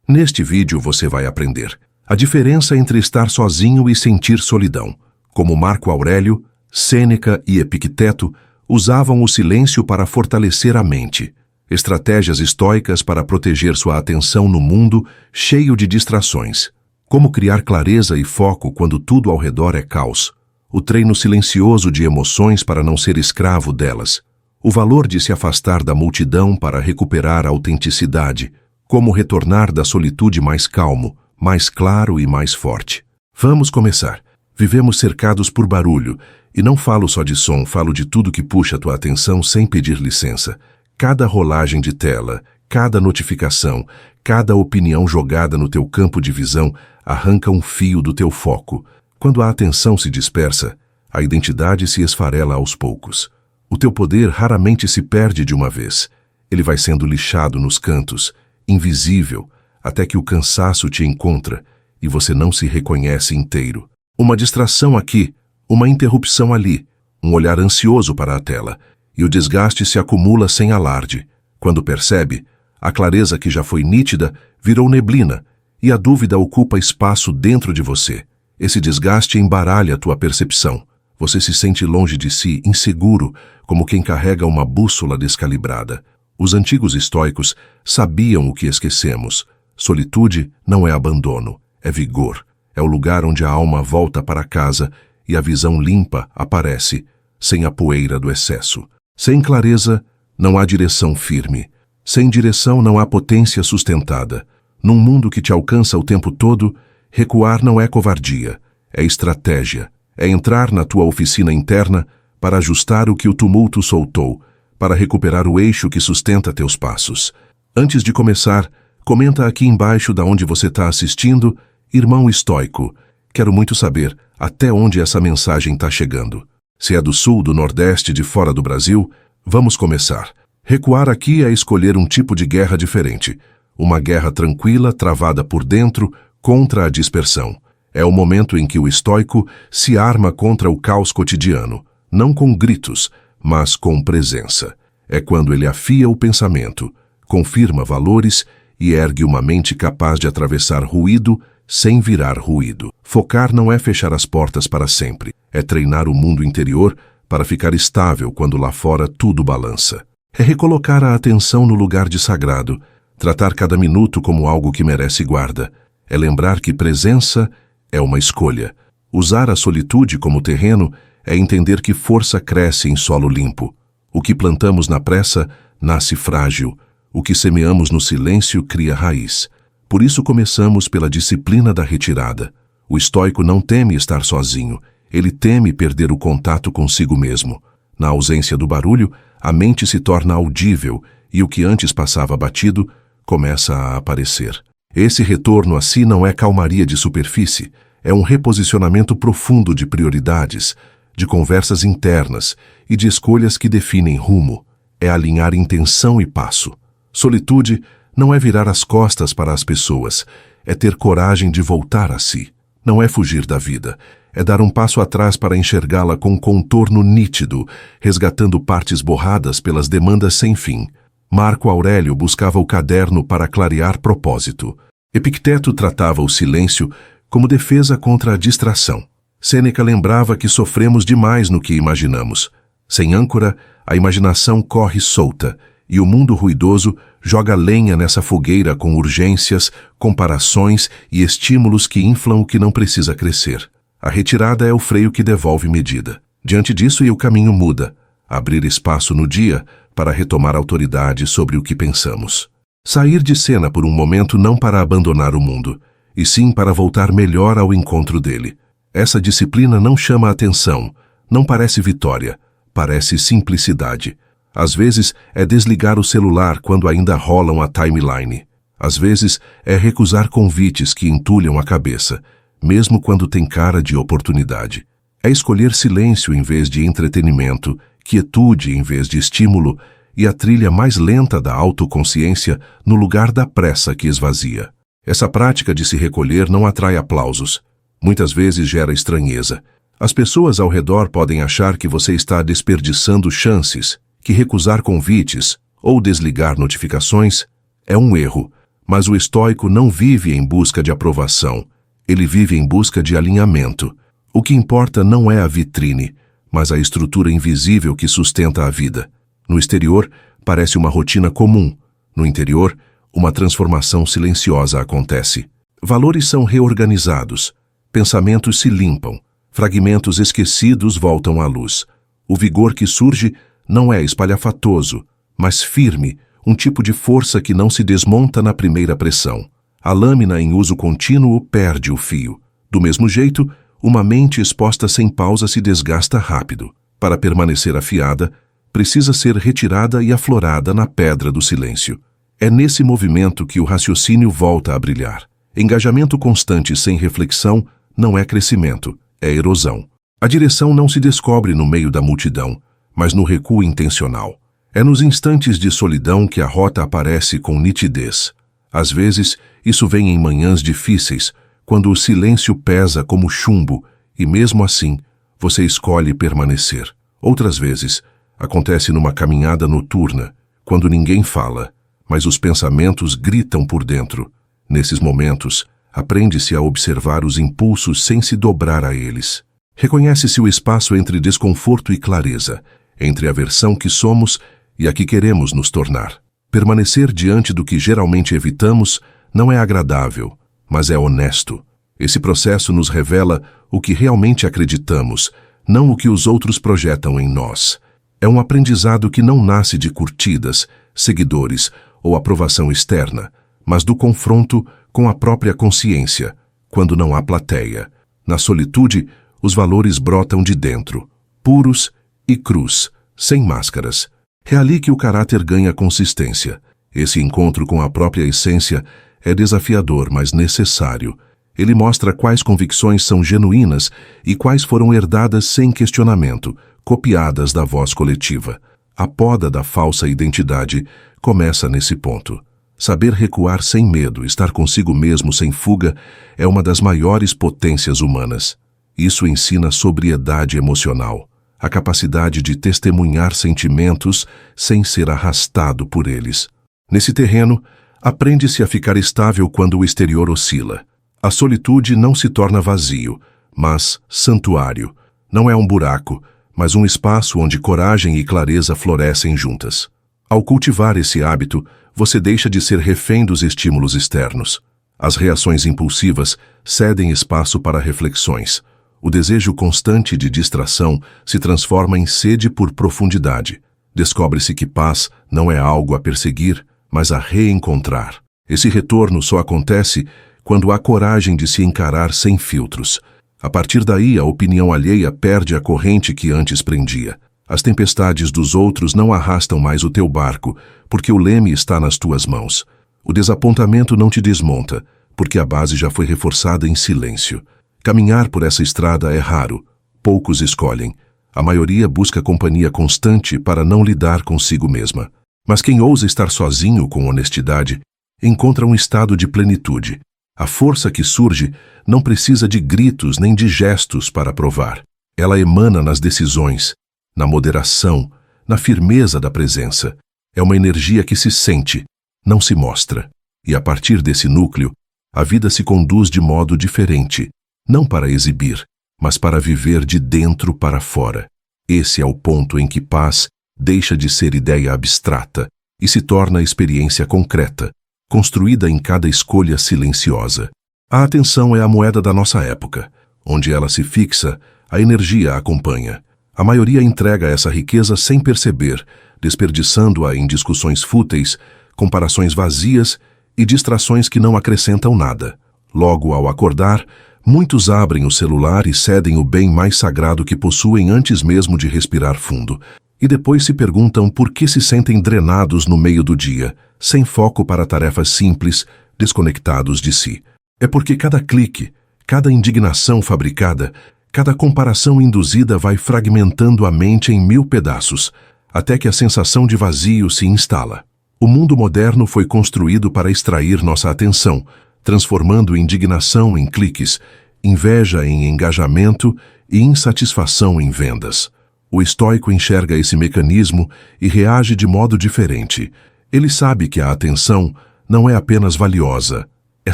Neste vídeo você vai aprender a diferença entre estar sozinho e sentir solidão, como Marco Aurélio, Sêneca e Epicteto usavam o silêncio para fortalecer a mente, estratégias estoicas para proteger sua atenção no mundo cheio de distrações, como criar clareza e foco quando tudo ao redor é caos, o treino silencioso de emoções para não ser escravo delas, o valor de se afastar da multidão para recuperar a autenticidade, como retornar da solitude mais calmo, mais claro e mais forte. Vamos começar. Vivemos cercados por barulho, e não falo só de som, falo de tudo que puxa tua atenção sem pedir licença. Cada rolagem de tela, cada notificação, cada opinião jogada no teu campo de visão arranca um fio do teu foco. Quando a atenção se dispersa, a identidade se esfarela aos poucos. O teu poder raramente se perde de uma vez. Ele vai sendo lixado nos cantos, invisível, até que o cansaço te encontra e você não se reconhece inteiro. Uma distração aqui, uma interrupção ali, um olhar ansioso para a tela, e o desgaste se acumula sem alarde. Quando percebe, a clareza que já foi nítida virou neblina, e a dúvida ocupa espaço dentro de você. Esse desgaste embaralha tua percepção. Você se sente longe de si, inseguro, como quem carrega uma bússola descalibrada. Os antigos estoicos sabiam o que esquecemos. Solitude não é abandono, é vigor. É o lugar onde a alma volta para casa e a visão limpa aparece, sem a poeira do excesso. Sem clareza, não há direção firme. Sem direção, não há potência sustentada. Num mundo que te alcança o tempo todo, recuar não é covardia, é estratégia. É entrar na tua oficina interna para ajustar o que o tumulto soltou, para recuperar o eixo que sustenta teus passos. Antes de começar, comenta aqui embaixo da onde você está assistindo, irmão estoico. Quero muito saber até onde essa mensagem está chegando. Se é do sul, do nordeste, de fora do Brasil, vamos começar. Recuar aqui é escolher um tipo de guerra diferente. Uma guerra tranquila, travada por dentro, contra a dispersão. É o momento em que o estoico se arma contra o caos cotidiano, não com gritos, mas com presença. É quando ele afia o pensamento, confirma valores e ergue uma mente capaz de atravessar ruído sem virar ruído. Focar não é fechar as portas para sempre, é treinar o mundo interior para ficar estável quando lá fora tudo balança. É recolocar a atenção no lugar de sagrado, tratar cada minuto como algo que merece guarda. É lembrar que presença é uma escolha. Usar a solitude como terreno é entender que força cresce em solo limpo. O que plantamos na pressa nasce frágil. O que semeamos no silêncio cria raiz. Por isso começamos pela disciplina da retirada. O estoico não teme estar sozinho. Ele teme perder o contato consigo mesmo. Na ausência do barulho, a mente se torna audível e o que antes passava batido começa a aparecer. Esse retorno a si não é calmaria de superfície, é um reposicionamento profundo de prioridades, de conversas internas e de escolhas que definem rumo. É alinhar intenção e passo. Solitude não é virar as costas para as pessoas, é ter coragem de voltar a si. Não é fugir da vida, é dar um passo atrás para enxergá-la com contorno nítido, resgatando partes borradas pelas demandas sem fim. Marco Aurélio buscava o caderno para clarear propósito. Epicteto tratava o silêncio como defesa contra a distração. Sêneca lembrava que sofremos demais no que imaginamos. Sem âncora, a imaginação corre solta, e o mundo ruidoso joga lenha nessa fogueira com urgências, comparações e estímulos que inflam o que não precisa crescer. A retirada é o freio que devolve medida. Diante disso, o caminho muda. Abrir espaço no dia para retomar autoridade sobre o que pensamos. Sair de cena por um momento não para abandonar o mundo, e sim para voltar melhor ao encontro dele. Essa disciplina não chama atenção, não parece vitória, parece simplicidade. Às vezes é desligar o celular quando ainda rolam a timeline. Às vezes é recusar convites que entulham a cabeça, mesmo quando tem cara de oportunidade. É escolher silêncio em vez de entretenimento, quietude em vez de estímulo e a trilha mais lenta da autoconsciência no lugar da pressa que esvazia. Essa prática de se recolher não atrai aplausos. Muitas vezes gera estranheza. As pessoas ao redor podem achar que você está desperdiçando chances, que recusar convites ou desligar notificações é um erro, Mas o estoico não vive em busca de aprovação, ele vive em busca de alinhamento. O que importa não é a vitrine, mas a estrutura invisível que sustenta a vida. No exterior, parece uma rotina comum. No interior, uma transformação silenciosa acontece. Valores são reorganizados, pensamentos se limpam, fragmentos esquecidos voltam à luz. O vigor que surge não é espalhafatoso, mas firme, um tipo de força que não se desmonta na primeira pressão. A lâmina em uso contínuo perde o fio. Do mesmo jeito, uma mente exposta sem pausa se desgasta rápido. Para permanecer afiada, precisa ser retirada e aflorada na pedra do silêncio. É nesse movimento que o raciocínio volta a brilhar. Engajamento constante sem reflexão não é crescimento, é erosão. A direção não se descobre no meio da multidão, mas no recuo intencional. É nos instantes de solidão que a rota aparece com nitidez. Às vezes, isso vem em manhãs difíceis, quando o silêncio pesa como chumbo, e mesmo assim, você escolhe permanecer. Outras vezes, acontece numa caminhada noturna, quando ninguém fala, mas os pensamentos gritam por dentro. Nesses momentos, aprende-se a observar os impulsos sem se dobrar a eles. Reconhece-se o espaço entre desconforto e clareza, entre a versão que somos e a que queremos nos tornar. Permanecer diante do que geralmente evitamos não é agradável, mas é honesto. Esse processo nos revela o que realmente acreditamos, não o que os outros projetam em nós. É um aprendizado que não nasce de curtidas, seguidores ou aprovação externa, mas do confronto com a própria consciência, quando não há plateia. Na solitude, os valores brotam de dentro, puros e crus, sem máscaras. É ali que o caráter ganha consistência. Esse encontro com a própria essência é desafiador, mas necessário. Ele mostra quais convicções são genuínas e quais foram herdadas sem questionamento, copiadas da voz coletiva. A poda da falsa identidade começa nesse ponto. Saber recuar sem medo, estar consigo mesmo sem fuga, é uma das maiores potências humanas. Isso ensina sobriedade emocional, a capacidade de testemunhar sentimentos sem ser arrastado por eles. Nesse terreno, aprende-se a ficar estável quando o exterior oscila. A solitude não se torna vazio, mas santuário. Não é um buraco, mas um espaço onde coragem e clareza florescem juntas. Ao cultivar esse hábito, você deixa de ser refém dos estímulos externos. As reações impulsivas cedem espaço para reflexões. O desejo constante de distração se transforma em sede por profundidade. Descobre-se que paz não é algo a perseguir, mas a reencontrar. Esse retorno só acontece quando há coragem de se encarar sem filtros. A partir daí, a opinião alheia perde a corrente que antes prendia. As tempestades dos outros não arrastam mais o teu barco, porque o leme está nas tuas mãos. O desapontamento não te desmonta, porque a base já foi reforçada em silêncio. Caminhar por essa estrada é raro, poucos escolhem. A maioria busca companhia constante para não lidar consigo mesma. Mas quem ousa estar sozinho com honestidade, encontra um estado de plenitude. A força que surge não precisa de gritos nem de gestos para provar. Ela emana nas decisões, na moderação, na firmeza da presença. É uma energia que se sente, não se mostra. E a partir desse núcleo, a vida se conduz de modo diferente, não para exibir, mas para viver de dentro para fora. Esse é o ponto em que paz deixa de ser ideia abstrata e se torna experiência concreta, construída em cada escolha silenciosa. A atenção é a moeda da nossa época. Onde ela se fixa, a energia a acompanha. A maioria entrega essa riqueza sem perceber, desperdiçando-a em discussões fúteis, comparações vazias e distrações que não acrescentam nada. Logo, ao acordar, muitos abrem o celular e cedem o bem mais sagrado que possuem antes mesmo de respirar fundo. E depois se perguntam por que se sentem drenados no meio do dia, sem foco para tarefas simples, desconectados de si. É porque cada clique, cada indignação fabricada, cada comparação induzida vai fragmentando a mente em 1000 pedaços, até que a sensação de vazio se instala. O mundo moderno foi construído para extrair nossa atenção, transformando indignação em cliques, inveja em engajamento e insatisfação em vendas. O estoico enxerga esse mecanismo e reage de modo diferente. Ele sabe que a atenção não é apenas valiosa, é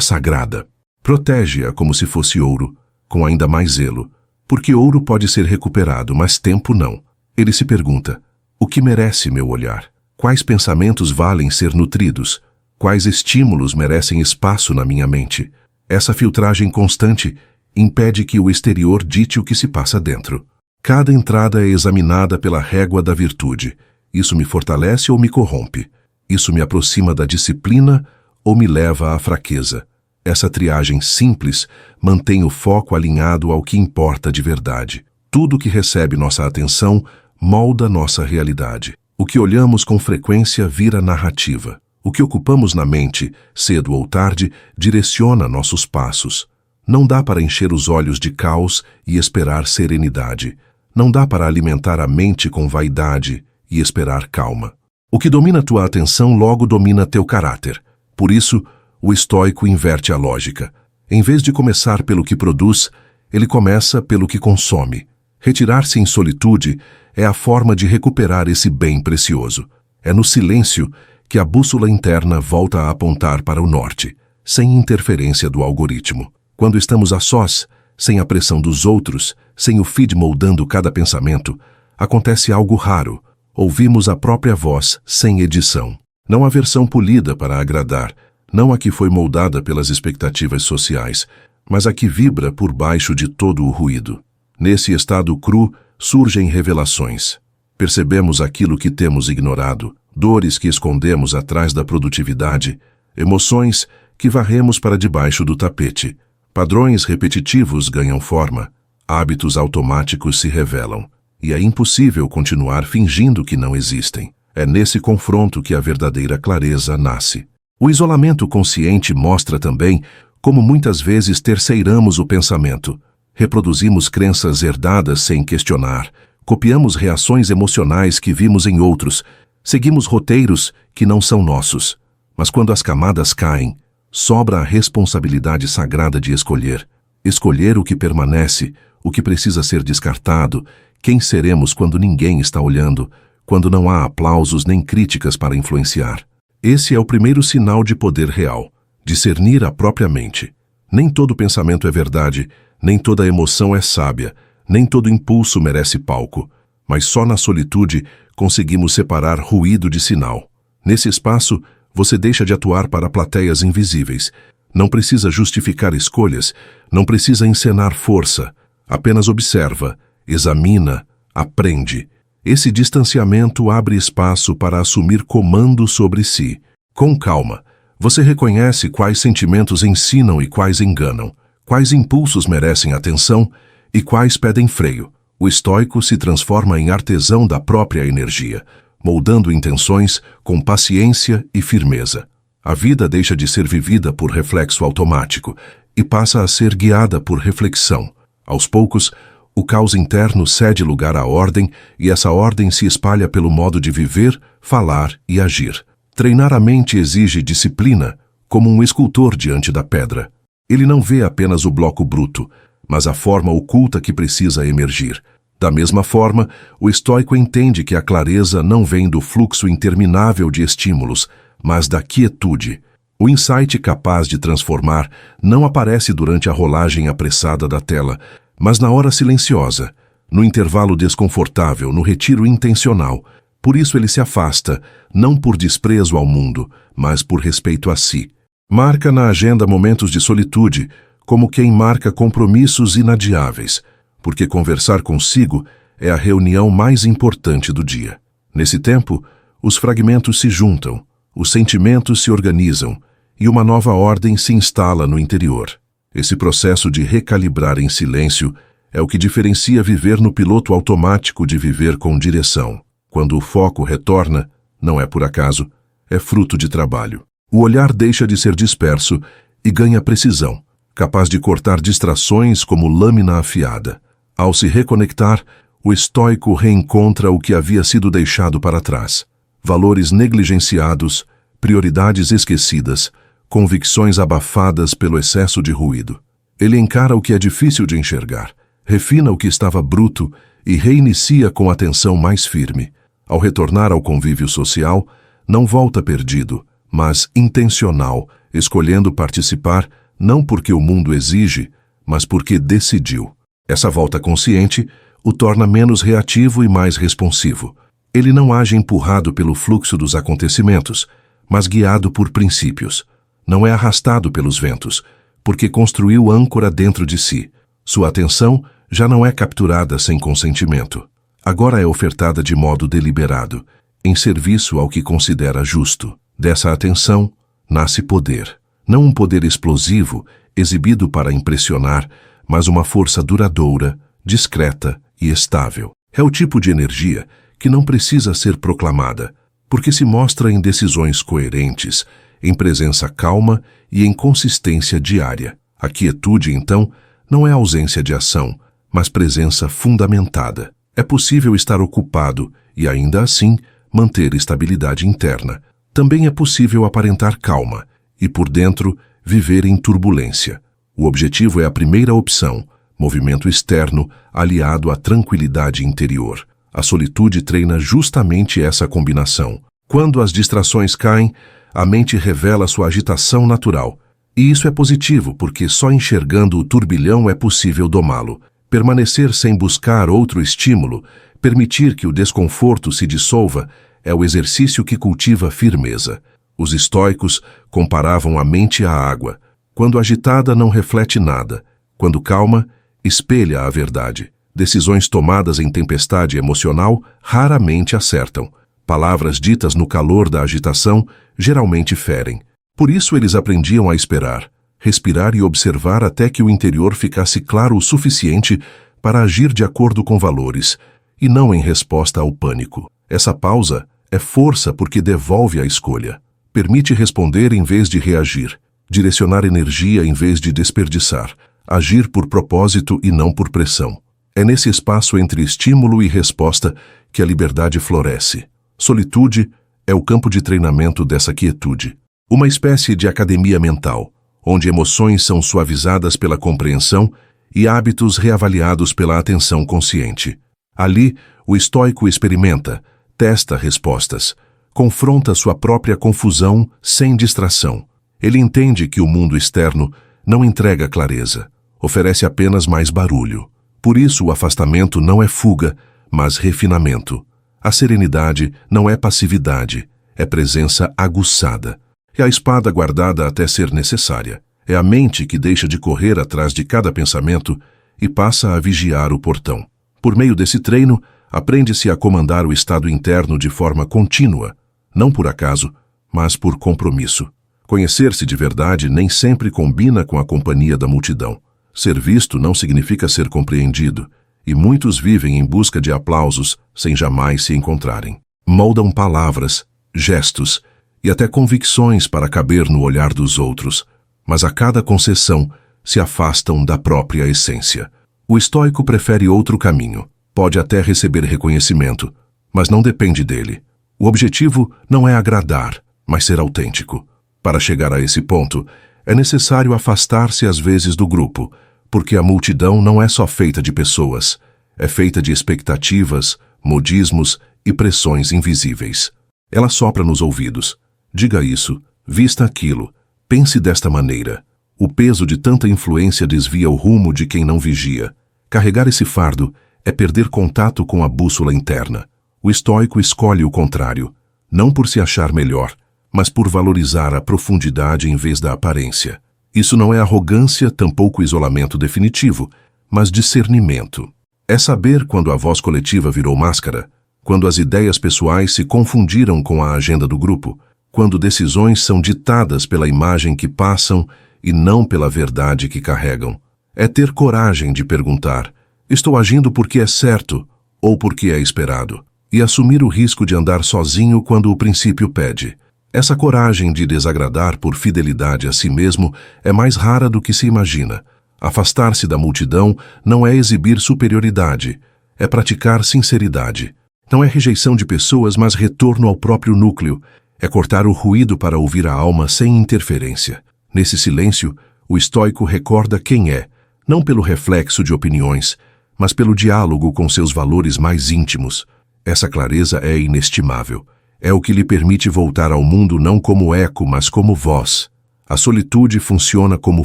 sagrada. Protege-a como se fosse ouro, com ainda mais zelo, porque ouro pode ser recuperado, mas tempo não. Ele se pergunta: o que merece meu olhar? Quais pensamentos valem ser nutridos? Quais estímulos merecem espaço na minha mente? Essa filtragem constante impede que o exterior dite o que se passa dentro. Cada entrada é examinada pela régua da virtude. Isso me fortalece ou me corrompe? Isso me aproxima da disciplina ou me leva à fraqueza? Essa triagem simples mantém o foco alinhado ao que importa de verdade. Tudo que recebe nossa atenção molda nossa realidade. O que olhamos com frequência vira narrativa. O que ocupamos na mente, cedo ou tarde, direciona nossos passos. Não dá para encher os olhos de caos e esperar serenidade. Não dá para alimentar a mente com vaidade e esperar calma. O que domina tua atenção logo domina teu caráter. Por isso, o estoico inverte a lógica. Em vez de começar pelo que produz, ele começa pelo que consome. Retirar-se em solitude é a forma de recuperar esse bem precioso. É no silêncio que a bússola interna volta a apontar para o norte, sem interferência do algoritmo. Quando estamos a sós, sem a pressão dos outros, sem o feed moldando cada pensamento, acontece algo raro. Ouvimos a própria voz sem edição. Não a versão polida para agradar, não a que foi moldada pelas expectativas sociais, mas a que vibra por baixo de todo o ruído. Nesse estado cru surgem revelações. Percebemos aquilo que temos ignorado, dores que escondemos atrás da produtividade, emoções que varremos para debaixo do tapete. Padrões repetitivos ganham forma, hábitos automáticos se revelam, e é impossível continuar fingindo que não existem. É nesse confronto que a verdadeira clareza nasce. O isolamento consciente mostra também como muitas vezes terceiramos o pensamento. Reproduzimos crenças herdadas sem questionar, copiamos reações emocionais que vimos em outros, seguimos roteiros que não são nossos. Mas quando as camadas caem, sobra a responsabilidade sagrada de escolher. Escolher o que permanece, o que precisa ser descartado, quem seremos quando ninguém está olhando, quando não há aplausos nem críticas para influenciar. Esse é o primeiro sinal de poder real, discernir a própria mente. Nem todo pensamento é verdade, nem toda emoção é sábia, nem todo impulso merece palco, mas só na solitude conseguimos separar ruído de sinal. Nesse espaço, você deixa de atuar para plateias invisíveis. Não precisa justificar escolhas, não precisa encenar força, apenas observa, examina, aprende. Esse distanciamento abre espaço para assumir comando sobre si. Com calma, você reconhece quais sentimentos ensinam e quais enganam, quais impulsos merecem atenção e quais pedem freio. O estoico se transforma em artesão da própria energia, moldando intenções com paciência e firmeza. A vida deixa de ser vivida por reflexo automático e passa a ser guiada por reflexão. Aos poucos, o caos interno cede lugar à ordem e essa ordem se espalha pelo modo de viver, falar e agir. Treinar a mente exige disciplina, como um escultor diante da pedra. Ele não vê apenas o bloco bruto, mas a forma oculta que precisa emergir. Da mesma forma, o estoico entende que a clareza não vem do fluxo interminável de estímulos, mas da quietude. O insight capaz de transformar não aparece durante a rolagem apressada da tela, mas na hora silenciosa, no intervalo desconfortável, no retiro intencional. Por isso ele se afasta, não por desprezo ao mundo, mas por respeito a si. Marca na agenda momentos de solitude, como quem marca compromissos inadiáveis, porque conversar consigo é a reunião mais importante do dia. Nesse tempo, os fragmentos se juntam, os sentimentos se organizam e uma nova ordem se instala no interior. Esse processo de recalibrar em silêncio é o que diferencia viver no piloto automático de viver com direção. Quando o foco retorna, não é por acaso, é fruto de trabalho. O olhar deixa de ser disperso e ganha precisão, capaz de cortar distrações como lâmina afiada. Ao se reconectar, o estoico reencontra o que havia sido deixado para trás. Valores negligenciados, prioridades esquecidas, convicções abafadas pelo excesso de ruído. Ele encara o que é difícil de enxergar, refina o que estava bruto e reinicia com atenção mais firme. Ao retornar ao convívio social, não volta perdido, mas intencional, escolhendo participar não porque o mundo exige, mas porque decidiu. Essa volta consciente o torna menos reativo e mais responsivo. Ele não age empurrado pelo fluxo dos acontecimentos, mas guiado por princípios. Não é arrastado pelos ventos, porque construiu âncora dentro de si. Sua atenção já não é capturada sem consentimento. Agora é ofertada de modo deliberado, em serviço ao que considera justo. Dessa atenção nasce poder. Não um poder explosivo, exibido para impressionar, mas uma força duradoura, discreta e estável. É o tipo de energia que não precisa ser proclamada, porque se mostra em decisões coerentes, em presença calma e em consistência diária. A quietude, então, não é ausência de ação, mas presença fundamentada. É possível estar ocupado e, ainda assim, manter estabilidade interna. Também é possível aparentar calma e, por dentro, viver em turbulência. O objetivo é a primeira opção, movimento externo aliado à tranquilidade interior. A solitude treina justamente essa combinação. Quando as distrações caem, a mente revela sua agitação natural. E isso é positivo, porque só enxergando o turbilhão é possível domá-lo. Permanecer sem buscar outro estímulo, permitir que o desconforto se dissolva, é o exercício que cultiva firmeza. Os estoicos comparavam a mente à água. Quando agitada, não reflete nada. Quando calma, espelha a verdade. Decisões tomadas em tempestade emocional raramente acertam. Palavras ditas no calor da agitação geralmente ferem. Por isso eles aprendiam a esperar, respirar e observar até que o interior ficasse claro o suficiente para agir de acordo com valores, e não em resposta ao pânico. Essa pausa é força porque devolve a escolha. Permite responder em vez de reagir, direcionar energia em vez de desperdiçar, agir por propósito e não por pressão. É nesse espaço entre estímulo e resposta que a liberdade floresce. Solitude é o campo de treinamento dessa quietude. Uma espécie de academia mental, onde emoções são suavizadas pela compreensão e hábitos reavaliados pela atenção consciente. Ali, o estoico experimenta, testa respostas, confronta sua própria confusão sem distração. Ele entende que o mundo externo não entrega clareza, oferece apenas mais barulho. Por isso o afastamento não é fuga, mas refinamento. A serenidade não é passividade, é presença aguçada. É a espada guardada até ser necessária. É a mente que deixa de correr atrás de cada pensamento e passa a vigiar o portão. Por meio desse treino, aprende-se a comandar o estado interno de forma contínua, não por acaso, mas por compromisso. Conhecer-se de verdade nem sempre combina com a companhia da multidão. Ser visto não significa ser compreendido, e muitos vivem em busca de aplausos sem jamais se encontrarem. Moldam palavras, gestos e até convicções para caber no olhar dos outros, mas a cada concessão se afastam da própria essência. O estoico prefere outro caminho. Pode até receber reconhecimento, mas não depende dele. O objetivo não é agradar, mas ser autêntico. Para chegar a esse ponto, é necessário afastar-se às vezes do grupo, porque a multidão não é só feita de pessoas, é feita de expectativas, modismos e pressões invisíveis. Ela sopra nos ouvidos. Diga isso, vista aquilo, pense desta maneira. O peso de tanta influência desvia o rumo de quem não vigia. Carregar esse fardo é perder contato com a bússola interna. O estoico escolhe o contrário, não por se achar melhor, mas por valorizar a profundidade em vez da aparência. Isso não é arrogância, tampouco isolamento definitivo, mas discernimento. É saber quando a voz coletiva virou máscara, quando as ideias pessoais se confundiram com a agenda do grupo, quando decisões são ditadas pela imagem que passam e não pela verdade que carregam. É ter coragem de perguntar: estou agindo porque é certo ou porque é esperado? E assumir o risco de andar sozinho quando o princípio pede. Essa coragem de desagradar por fidelidade a si mesmo é mais rara do que se imagina. Afastar-se da multidão não é exibir superioridade, é praticar sinceridade. Não é rejeição de pessoas, mas retorno ao próprio núcleo. É cortar o ruído para ouvir a alma sem interferência. Nesse silêncio, o estoico recorda quem é, não pelo reflexo de opiniões, mas pelo diálogo com seus valores mais íntimos. Essa clareza é inestimável. É o que lhe permite voltar ao mundo não como eco, mas como voz. A solitude funciona como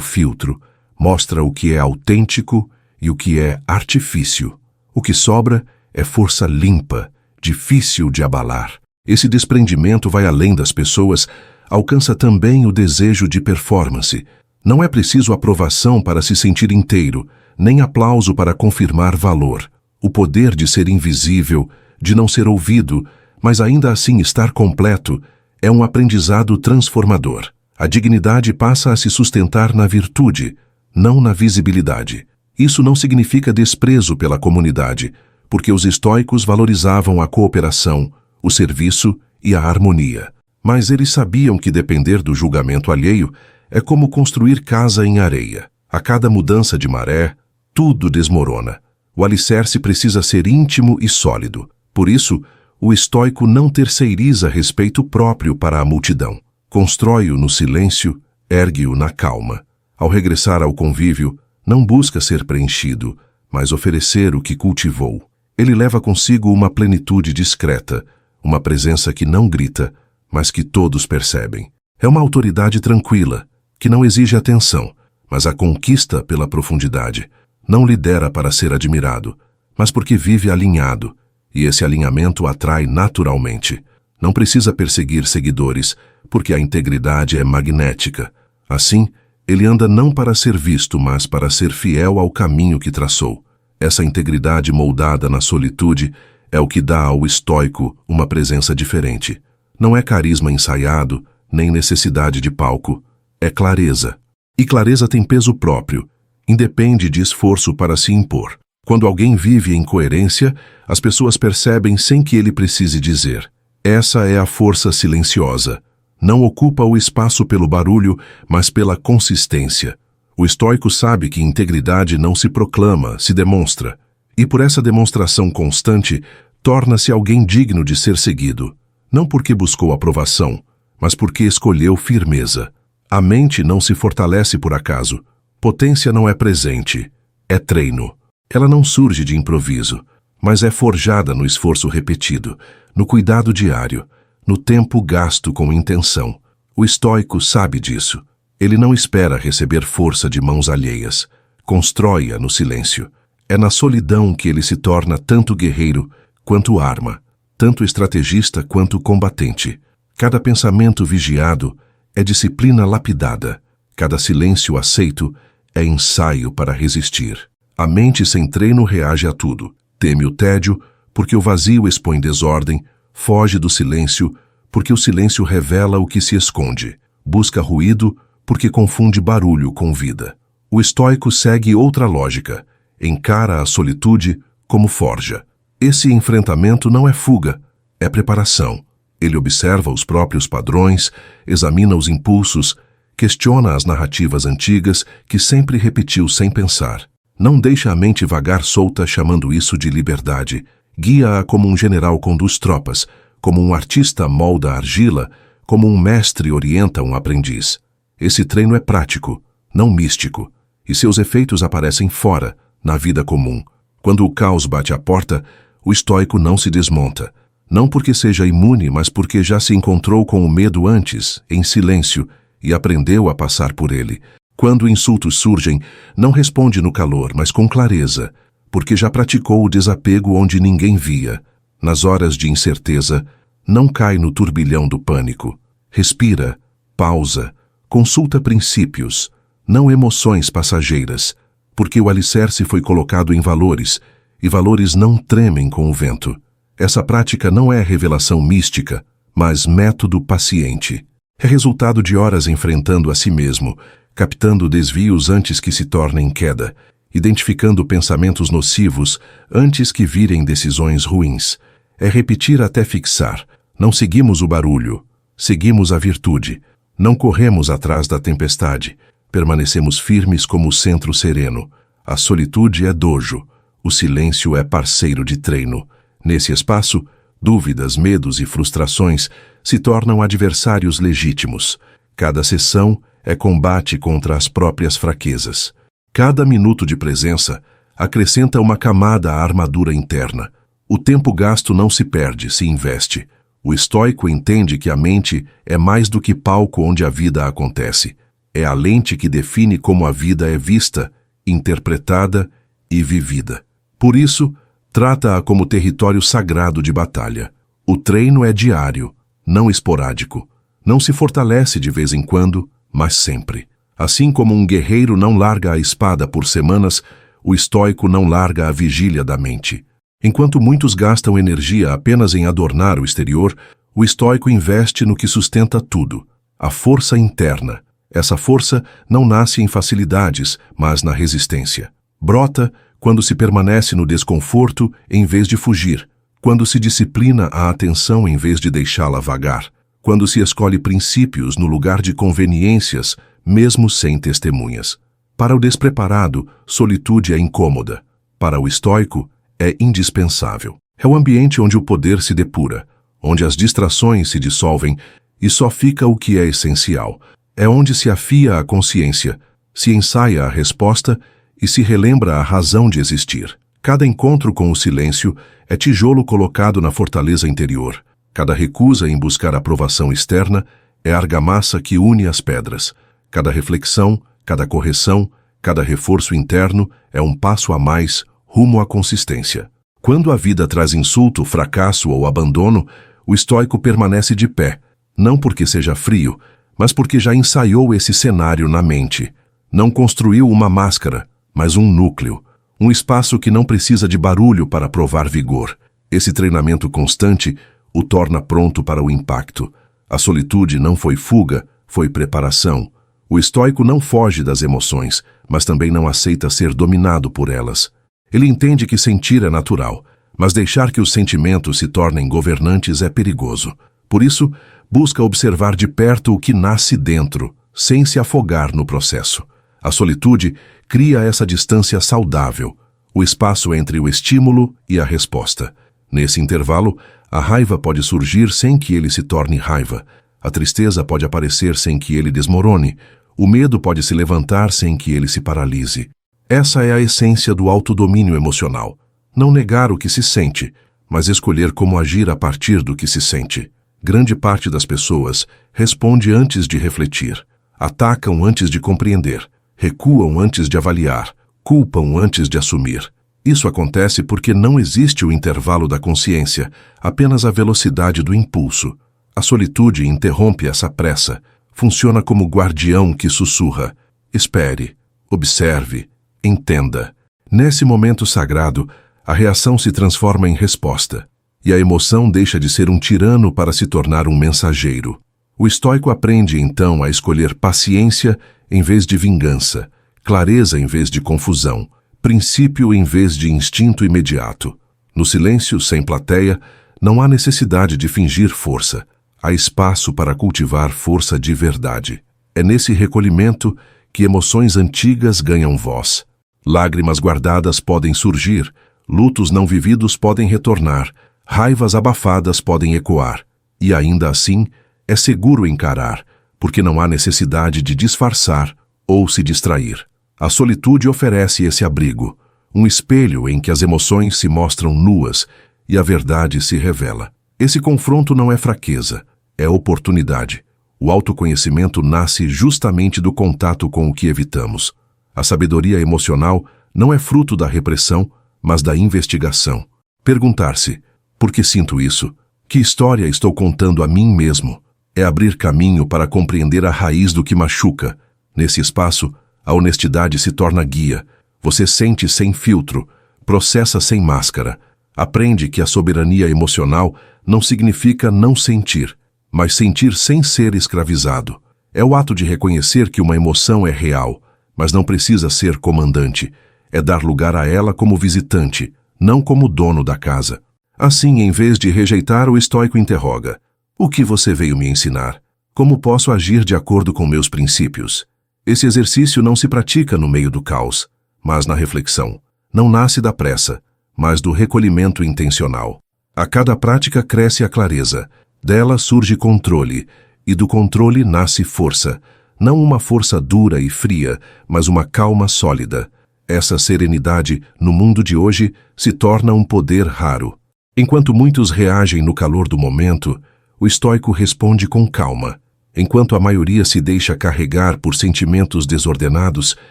filtro, mostra o que é autêntico e o que é artifício. O que sobra é força limpa, difícil de abalar. Esse desprendimento vai além das pessoas, alcança também o desejo de performance. Não é preciso aprovação para se sentir inteiro, nem aplauso para confirmar valor. O poder de ser invisível, de não ser ouvido, mas ainda assim estar completo, é um aprendizado transformador. A dignidade passa a se sustentar na virtude, não na visibilidade. Isso não significa desprezo pela comunidade, porque os estoicos valorizavam a cooperação, o serviço e a harmonia. Mas eles sabiam que depender do julgamento alheio é como construir casa em areia. A cada mudança de maré, tudo desmorona. O alicerce precisa ser íntimo e sólido. Por isso, o estoico não terceiriza respeito próprio para a multidão. Constrói-o no silêncio, ergue-o na calma. Ao regressar ao convívio, não busca ser preenchido, mas oferecer o que cultivou. Ele leva consigo uma plenitude discreta, uma presença que não grita, mas que todos percebem. É uma autoridade tranquila, que não exige atenção, mas a conquista pela profundidade. Não lidera para ser admirado, mas porque vive alinhado, e esse alinhamento atrai naturalmente. Não precisa perseguir seguidores, porque a integridade é magnética. Assim, ele anda não para ser visto, mas para ser fiel ao caminho que traçou. Essa integridade moldada na solitude é o que dá ao estoico uma presença diferente. Não é carisma ensaiado, nem necessidade de palco. É clareza. E clareza tem peso próprio. Independe de esforço para se impor. Quando alguém vive em coerência, as pessoas percebem sem que ele precise dizer. Essa é a força silenciosa. Não ocupa o espaço pelo barulho, mas pela consistência. O estoico sabe que integridade não se proclama, se demonstra. E por essa demonstração constante, torna-se alguém digno de ser seguido. Não porque buscou aprovação, mas porque escolheu firmeza. A mente não se fortalece por acaso. Potência não é presente, é treino. Ela não surge de improviso, mas é forjada no esforço repetido, no cuidado diário, no tempo gasto com intenção. O estoico sabe disso. Ele não espera receber força de mãos alheias. Constrói-a no silêncio. É na solidão que ele se torna tanto guerreiro quanto arma, tanto estrategista quanto combatente. Cada pensamento vigiado é disciplina lapidada. Cada silêncio aceito é ensaio para resistir. A mente sem treino reage a tudo. Teme o tédio, porque o vazio expõe desordem. Foge do silêncio, porque o silêncio revela o que se esconde. Busca ruído, porque confunde barulho com vida. O estoico segue outra lógica. Encara a solitude como forja. Esse enfrentamento não é fuga, é preparação. Ele observa os próprios padrões, examina os impulsos, questiona as narrativas antigas que sempre repetiu sem pensar. Não deixa a mente vagar solta chamando isso de liberdade. Guia-a como um general conduz tropas, como um artista molda a argila, como um mestre orienta um aprendiz. Esse treino é prático, não místico, e seus efeitos aparecem fora, na vida comum. Quando o caos bate à porta, o estoico não se desmonta. Não porque seja imune, mas porque já se encontrou com o medo antes, em silêncio, e aprendeu a passar por ele. Quando insultos surgem, não responde no calor, mas com clareza, porque já praticou o desapego onde ninguém via. Nas horas de incerteza, não cai no turbilhão do pânico. Respira, pausa, consulta princípios, não emoções passageiras, porque o alicerce foi colocado em valores, e valores não tremem com o vento. Essa prática não é revelação mística, mas método paciente. É resultado de horas enfrentando a si mesmo, captando desvios antes que se tornem queda, identificando pensamentos nocivos antes que virem decisões ruins. É repetir até fixar. Não seguimos o barulho, seguimos a virtude. Não corremos atrás da tempestade, permanecemos firmes como o centro sereno. A solitude é dojo, o silêncio é parceiro de treino. Nesse espaço, dúvidas, medos e frustrações se tornam adversários legítimos. Cada sessão é combate contra as próprias fraquezas. Cada minuto de presença acrescenta uma camada à armadura interna. O tempo gasto não se perde, se investe. O estoico entende que a mente é mais do que palco onde a vida acontece. É a lente que define como a vida é vista, interpretada e vivida. Por isso, trata-a como território sagrado de batalha. O treino é diário, não esporádico. Não se fortalece de vez em quando, mas sempre. Assim como um guerreiro não larga a espada por semanas, o estoico não larga a vigília da mente. Enquanto muitos gastam energia apenas em adornar o exterior, o estoico investe no que sustenta tudo, a força interna. Essa força não nasce em facilidades, mas na resistência. Brota quando se permanece no desconforto em vez de fugir, quando se disciplina a atenção em vez de deixá-la vagar, quando se escolhe princípios no lugar de conveniências, mesmo sem testemunhas. Para o despreparado, solitude é incômoda. Para o estoico, é indispensável. É o ambiente onde o poder se depura, onde as distrações se dissolvem e só fica o que é essencial. É onde se afia a consciência, se ensaia a resposta e se relembra a razão de existir. Cada encontro com o silêncio é tijolo colocado na fortaleza interior. Cada recusa em buscar aprovação externa é argamassa que une as pedras. Cada reflexão, cada correção, cada reforço interno é um passo a mais rumo à consistência. Quando a vida traz insulto, fracasso ou abandono, o estoico permanece de pé, não porque seja frio, mas porque já ensaiou esse cenário na mente. Não construiu uma máscara, mas um núcleo, um espaço que não precisa de barulho para provar vigor. Esse treinamento constante o torna pronto para o impacto. A solitude não foi fuga, foi preparação. O estoico não foge das emoções, mas também não aceita ser dominado por elas. Ele entende que sentir é natural, mas deixar que os sentimentos se tornem governantes é perigoso. Por isso, busca observar de perto o que nasce dentro, sem se afogar no processo. A solitude cria essa distância saudável, o espaço entre o estímulo e a resposta. Nesse intervalo, a raiva pode surgir sem que ele se torne raiva. A tristeza pode aparecer sem que ele desmorone. O medo pode se levantar sem que ele se paralise. Essa é a essência do autodomínio emocional. Não negar o que se sente, mas escolher como agir a partir do que se sente. Grande parte das pessoas responde antes de refletir, atacam antes de compreender, recuam antes de avaliar, culpam antes de assumir. Isso acontece porque não existe o intervalo da consciência, apenas a velocidade do impulso. A solitude interrompe essa pressa, funciona como guardião que sussurra. Espere, observe, entenda. Nesse momento sagrado, a reação se transforma em resposta, e a emoção deixa de ser um tirano para se tornar um mensageiro. O estoico aprende então a escolher paciência em vez de vingança, clareza em vez de confusão, princípio em vez de instinto imediato. No silêncio, sem plateia, não há necessidade de fingir força. Há espaço para cultivar força de verdade. É nesse recolhimento que emoções antigas ganham voz. Lágrimas guardadas podem surgir, lutos não vividos podem retornar, raivas abafadas podem ecoar. E ainda assim, é seguro encarar, porque não há necessidade de disfarçar ou se distrair. A solitude oferece esse abrigo, um espelho em que as emoções se mostram nuas e a verdade se revela. Esse confronto não é fraqueza, é oportunidade. O autoconhecimento nasce justamente do contato com o que evitamos. A sabedoria emocional não é fruto da repressão, mas da investigação. Perguntar-se, por que sinto isso? Que história estou contando a mim mesmo? É abrir caminho para compreender a raiz do que machuca. Nesse espaço, a honestidade se torna guia. Você sente sem filtro, processa sem máscara. Aprende que a soberania emocional não significa não sentir, mas sentir sem ser escravizado. É o ato de reconhecer que uma emoção é real, mas não precisa ser comandante. É dar lugar a ela como visitante, não como dono da casa. Assim, em vez de rejeitar, o estoico interroga: o que você veio me ensinar? Como posso agir de acordo com meus princípios? Esse exercício não se pratica no meio do caos, mas na reflexão. Não nasce da pressa, mas do recolhimento intencional. A cada prática cresce a clareza, dela surge controle, e do controle nasce força. Não uma força dura e fria, mas uma calma sólida. Essa serenidade, no mundo de hoje, se torna um poder raro. Enquanto muitos reagem no calor do momento, O estoico responde com calma. Enquanto a maioria se deixa carregar por sentimentos desordenados,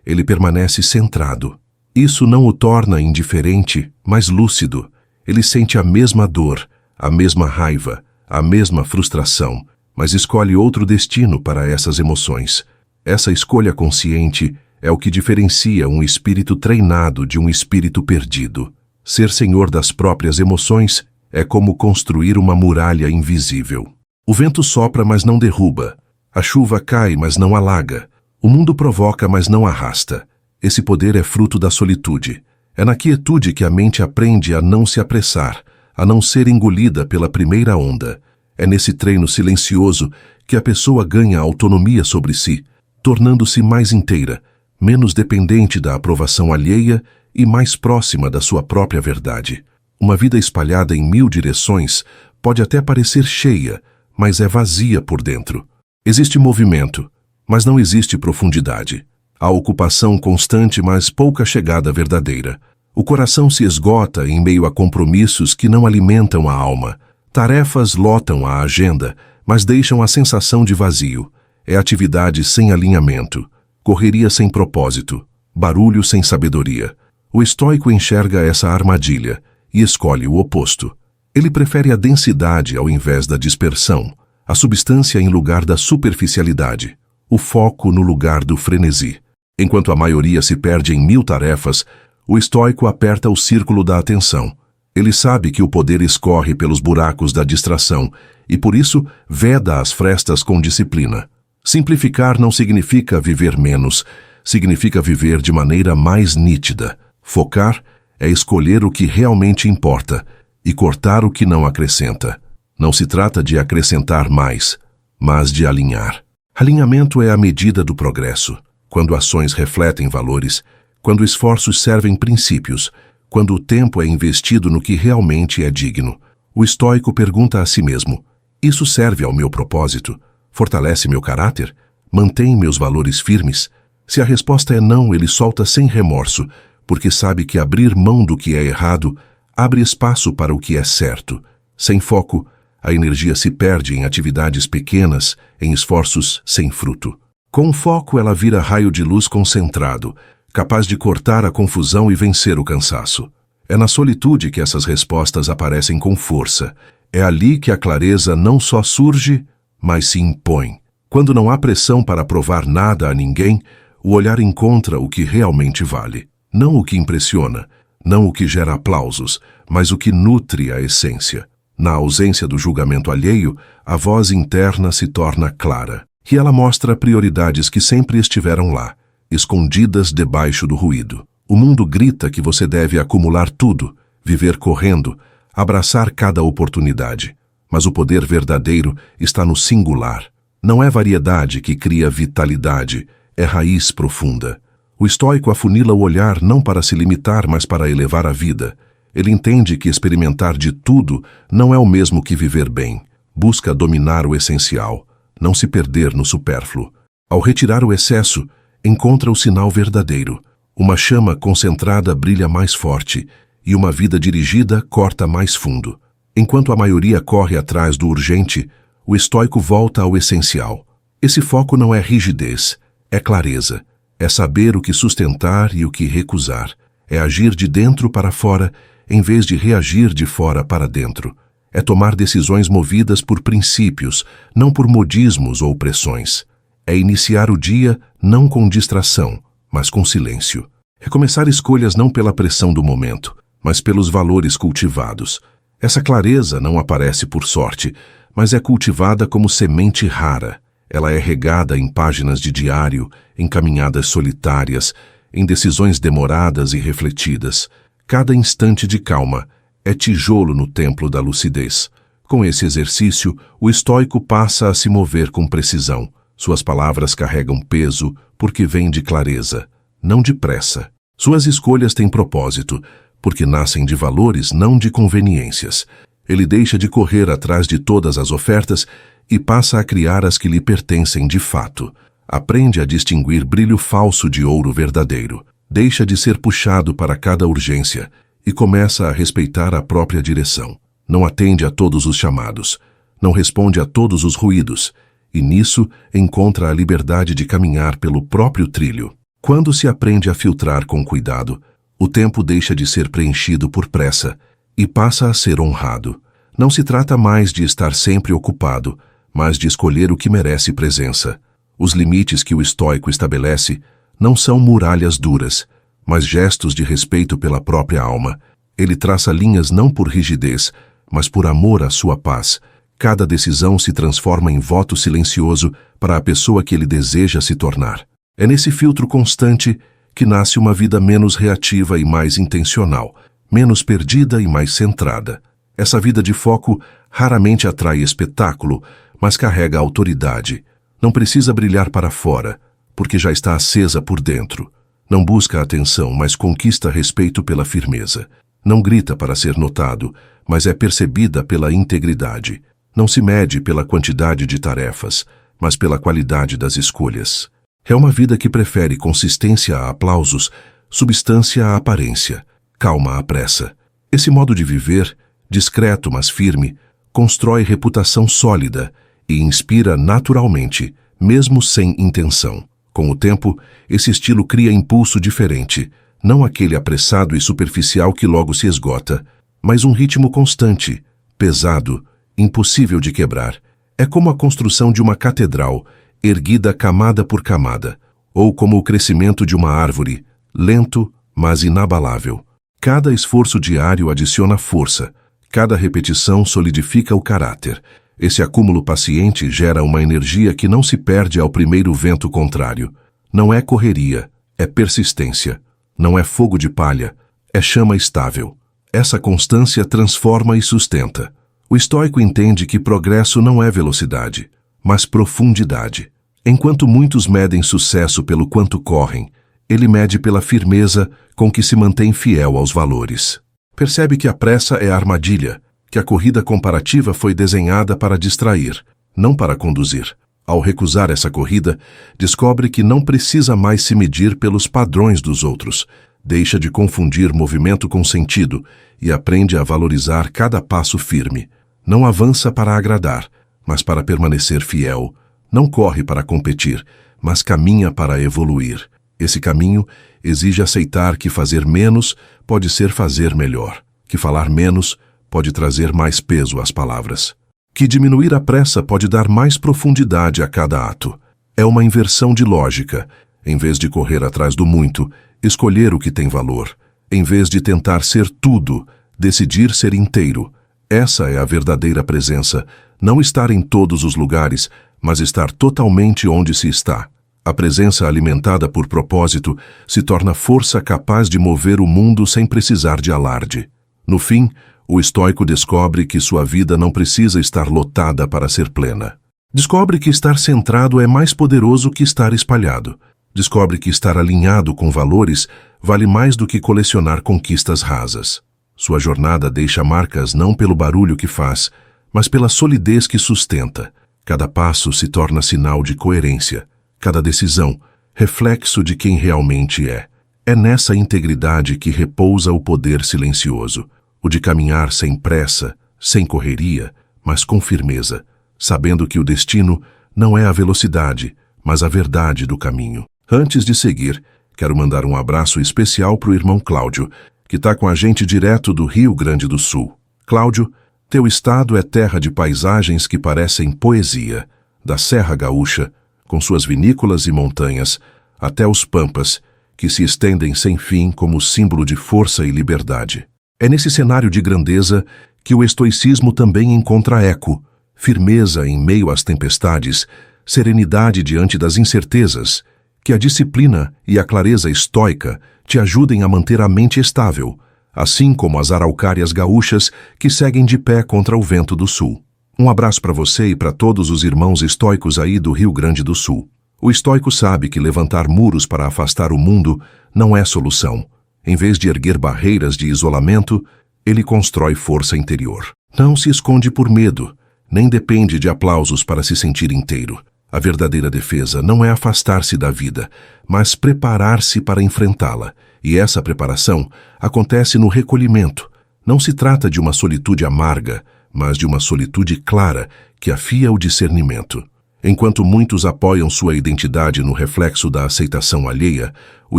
ele permanece centrado. Isso não o torna indiferente, mas lúcido. Ele sente a mesma dor, a mesma raiva, a mesma frustração, mas escolhe outro destino para essas emoções. Essa escolha consciente é o que diferencia um espírito treinado de um espírito perdido. Ser senhor das próprias emoções é como construir uma muralha invisível. O vento sopra, mas não derruba. A chuva cai, mas não alaga. O mundo provoca, mas não arrasta. Esse poder é fruto da solitude. É na quietude que a mente aprende a não se apressar, a não ser engolida pela primeira onda. É nesse treino silencioso que a pessoa ganha autonomia sobre si, tornando-se mais inteira, menos dependente da aprovação alheia e mais próxima da sua própria verdade. Uma vida espalhada em 1000 direções pode até parecer cheia, mas é vazia por dentro. Existe movimento, mas não existe profundidade. Há ocupação constante, mas pouca chegada verdadeira. O coração se esgota em meio a compromissos que não alimentam a alma. Tarefas lotam a agenda, mas deixam a sensação de vazio. É atividade sem alinhamento, correria sem propósito, barulho sem sabedoria. O estoico enxerga essa armadilha e escolhe o oposto. Ele prefere a densidade ao invés da dispersão, a substância em lugar da superficialidade, o foco no lugar do frenesi. Enquanto a maioria se perde em 1000 tarefas, o estoico aperta o círculo da atenção. Ele sabe que o poder escorre pelos buracos da distração e, por isso, veda as frestas com disciplina. Simplificar não significa viver menos, significa viver de maneira mais nítida. Focar é escolher o que realmente importa e cortar o que não acrescenta. Não se trata de acrescentar mais, mas de alinhar. Alinhamento é a medida do progresso. Quando ações refletem valores, quando esforços servem princípios, quando o tempo é investido no que realmente é digno. O estoico pergunta a si mesmo: isso serve ao meu propósito? Fortalece meu caráter? Mantém meus valores firmes? Se a resposta é não, ele solta sem remorso, porque sabe que abrir mão do que é errado abre espaço para o que é certo. Sem foco, a energia se perde em atividades pequenas, em esforços sem fruto. Com foco, ela vira raio de luz concentrado, capaz de cortar a confusão e vencer o cansaço. É na solitude que essas respostas aparecem com força. É ali que a clareza não só surge, mas se impõe. Quando não há pressão para provar nada a ninguém, o olhar encontra o que realmente vale. Não o que impressiona, não o que gera aplausos, mas o que nutre a essência. Na ausência do julgamento alheio, a voz interna se torna clara. E ela mostra prioridades que sempre estiveram lá, escondidas debaixo do ruído. O mundo grita que você deve acumular tudo, viver correndo, abraçar cada oportunidade. Mas o poder verdadeiro está no singular. Não é variedade que cria vitalidade, é raiz profunda. O estoico afunila o olhar não para se limitar, mas para elevar a vida. Ele entende que experimentar de tudo não é o mesmo que viver bem. Busca dominar o essencial, não se perder no supérfluo. Ao retirar o excesso, encontra o sinal verdadeiro. Uma chama concentrada brilha mais forte e uma vida dirigida corta mais fundo. Enquanto a maioria corre atrás do urgente, o estoico volta ao essencial. Esse foco não é rigidez, é clareza. É saber o que sustentar e o que recusar. É agir de dentro para fora, em vez de reagir de fora para dentro. É tomar decisões movidas por princípios, não por modismos ou pressões. É iniciar o dia não com distração, mas com silêncio. É começar escolhas não pela pressão do momento, mas pelos valores cultivados. Essa clareza não aparece por sorte, mas é cultivada como semente rara. Ela é regada em páginas de diário, em caminhadas solitárias, em decisões demoradas e refletidas. Cada instante de calma é tijolo no templo da lucidez. Com esse exercício, o estoico passa a se mover com precisão. Suas palavras carregam peso porque vêm de clareza, não de pressa. Suas escolhas têm propósito, porque nascem de valores, não de conveniências. Ele deixa de correr atrás de todas as ofertas e passa a criar as que lhe pertencem de fato. Aprende a distinguir brilho falso de ouro verdadeiro. Deixa de ser puxado para cada urgência e começa a respeitar a própria direção. Não atende a todos os chamados, não responde a todos os ruídos, e nisso encontra a liberdade de caminhar pelo próprio trilho. Quando se aprende a filtrar com cuidado, o tempo deixa de ser preenchido por pressa e passa a ser honrado. Não se trata mais de estar sempre ocupado, mas de escolher o que merece presença. Os limites que o estoico estabelece não são muralhas duras, mas gestos de respeito pela própria alma. Ele traça linhas não por rigidez, mas por amor à sua paz. Cada decisão se transforma em voto silencioso para a pessoa que ele deseja se tornar. É nesse filtro constante que nasce uma vida menos reativa e mais intencional, menos perdida e mais centrada. Essa vida de foco raramente atrai espetáculo, mas carrega autoridade. Não precisa brilhar para fora, porque já está acesa por dentro. Não busca atenção, mas conquista respeito pela firmeza. Não grita para ser notado, mas é percebida pela integridade. Não se mede pela quantidade de tarefas, mas pela qualidade das escolhas. É uma vida que prefere consistência a aplausos, substância à aparência, calma à pressa. Esse modo de viver, discreto mas firme, constrói reputação sólida e inspira naturalmente, mesmo sem intenção. Com o tempo, esse estilo cria impulso diferente, não aquele apressado e superficial que logo se esgota, mas um ritmo constante, pesado, impossível de quebrar. É como a construção de uma catedral, erguida camada por camada, ou como o crescimento de uma árvore, lento, mas inabalável. Cada esforço diário adiciona força, cada repetição solidifica o caráter. Esse acúmulo paciente gera uma energia que não se perde ao primeiro vento contrário. Não é correria, é persistência. Não é fogo de palha, é chama estável. Essa constância transforma e sustenta. O estoico entende que progresso não é velocidade, mas profundidade. Enquanto muitos medem sucesso pelo quanto correm, ele mede pela firmeza com que se mantém fiel aos valores. Percebe que a pressa é armadilha, que a corrida comparativa foi desenhada para distrair, não para conduzir. Ao recusar essa corrida, descobre que não precisa mais se medir pelos padrões dos outros, deixa de confundir movimento com sentido e aprende a valorizar cada passo firme. Não avança para agradar, mas para permanecer fiel. Não corre para competir, mas caminha para evoluir. Esse caminho exige aceitar que fazer menos pode ser fazer melhor, que falar menos pode trazer mais peso às palavras, que diminuir a pressa pode dar mais profundidade a cada ato. É uma inversão de lógica. Em vez de correr atrás do muito, escolher o que tem valor. Em vez de tentar ser tudo, decidir ser inteiro. Essa é a verdadeira presença, não estar em todos os lugares, mas estar totalmente onde se está. A presença alimentada por propósito se torna força capaz de mover o mundo sem precisar de alarde. No fim, o estoico descobre que sua vida não precisa estar lotada para ser plena. Descobre que estar centrado é mais poderoso que estar espalhado. Descobre que estar alinhado com valores vale mais do que colecionar conquistas rasas. Sua jornada deixa marcas não pelo barulho que faz, mas pela solidez que sustenta. Cada passo se torna sinal de coerência. Cada decisão, reflexo de quem realmente é. É nessa integridade que repousa o poder silencioso, o de caminhar sem pressa, sem correria, mas com firmeza, sabendo que o destino não é a velocidade, mas a verdade do caminho. Antes de seguir, quero mandar um abraço especial para o irmão Cláudio, que está com a gente direto do Rio Grande do Sul. Cláudio, teu estado é terra de paisagens que parecem poesia, da Serra Gaúcha, com suas vinícolas e montanhas, até os pampas, que se estendem sem fim como símbolo de força e liberdade. É nesse cenário de grandeza que o estoicismo também encontra eco, firmeza em meio às tempestades, serenidade diante das incertezas, que a disciplina e a clareza estoica te ajudem a manter a mente estável, assim como as araucárias gaúchas que seguem de pé contra o vento do sul. Um abraço para você e para todos os irmãos estoicos aí do Rio Grande do Sul. O estoico sabe que levantar muros para afastar o mundo não é solução. Em vez de erguer barreiras de isolamento, ele constrói força interior. Não se esconde por medo, nem depende de aplausos para se sentir inteiro. A verdadeira defesa não é afastar-se da vida, mas preparar-se para enfrentá-la. E essa preparação acontece no recolhimento. Não se trata de uma solitude amarga, mas de uma solitude clara que afia o discernimento. Enquanto muitos apoiam sua identidade no reflexo da aceitação alheia, o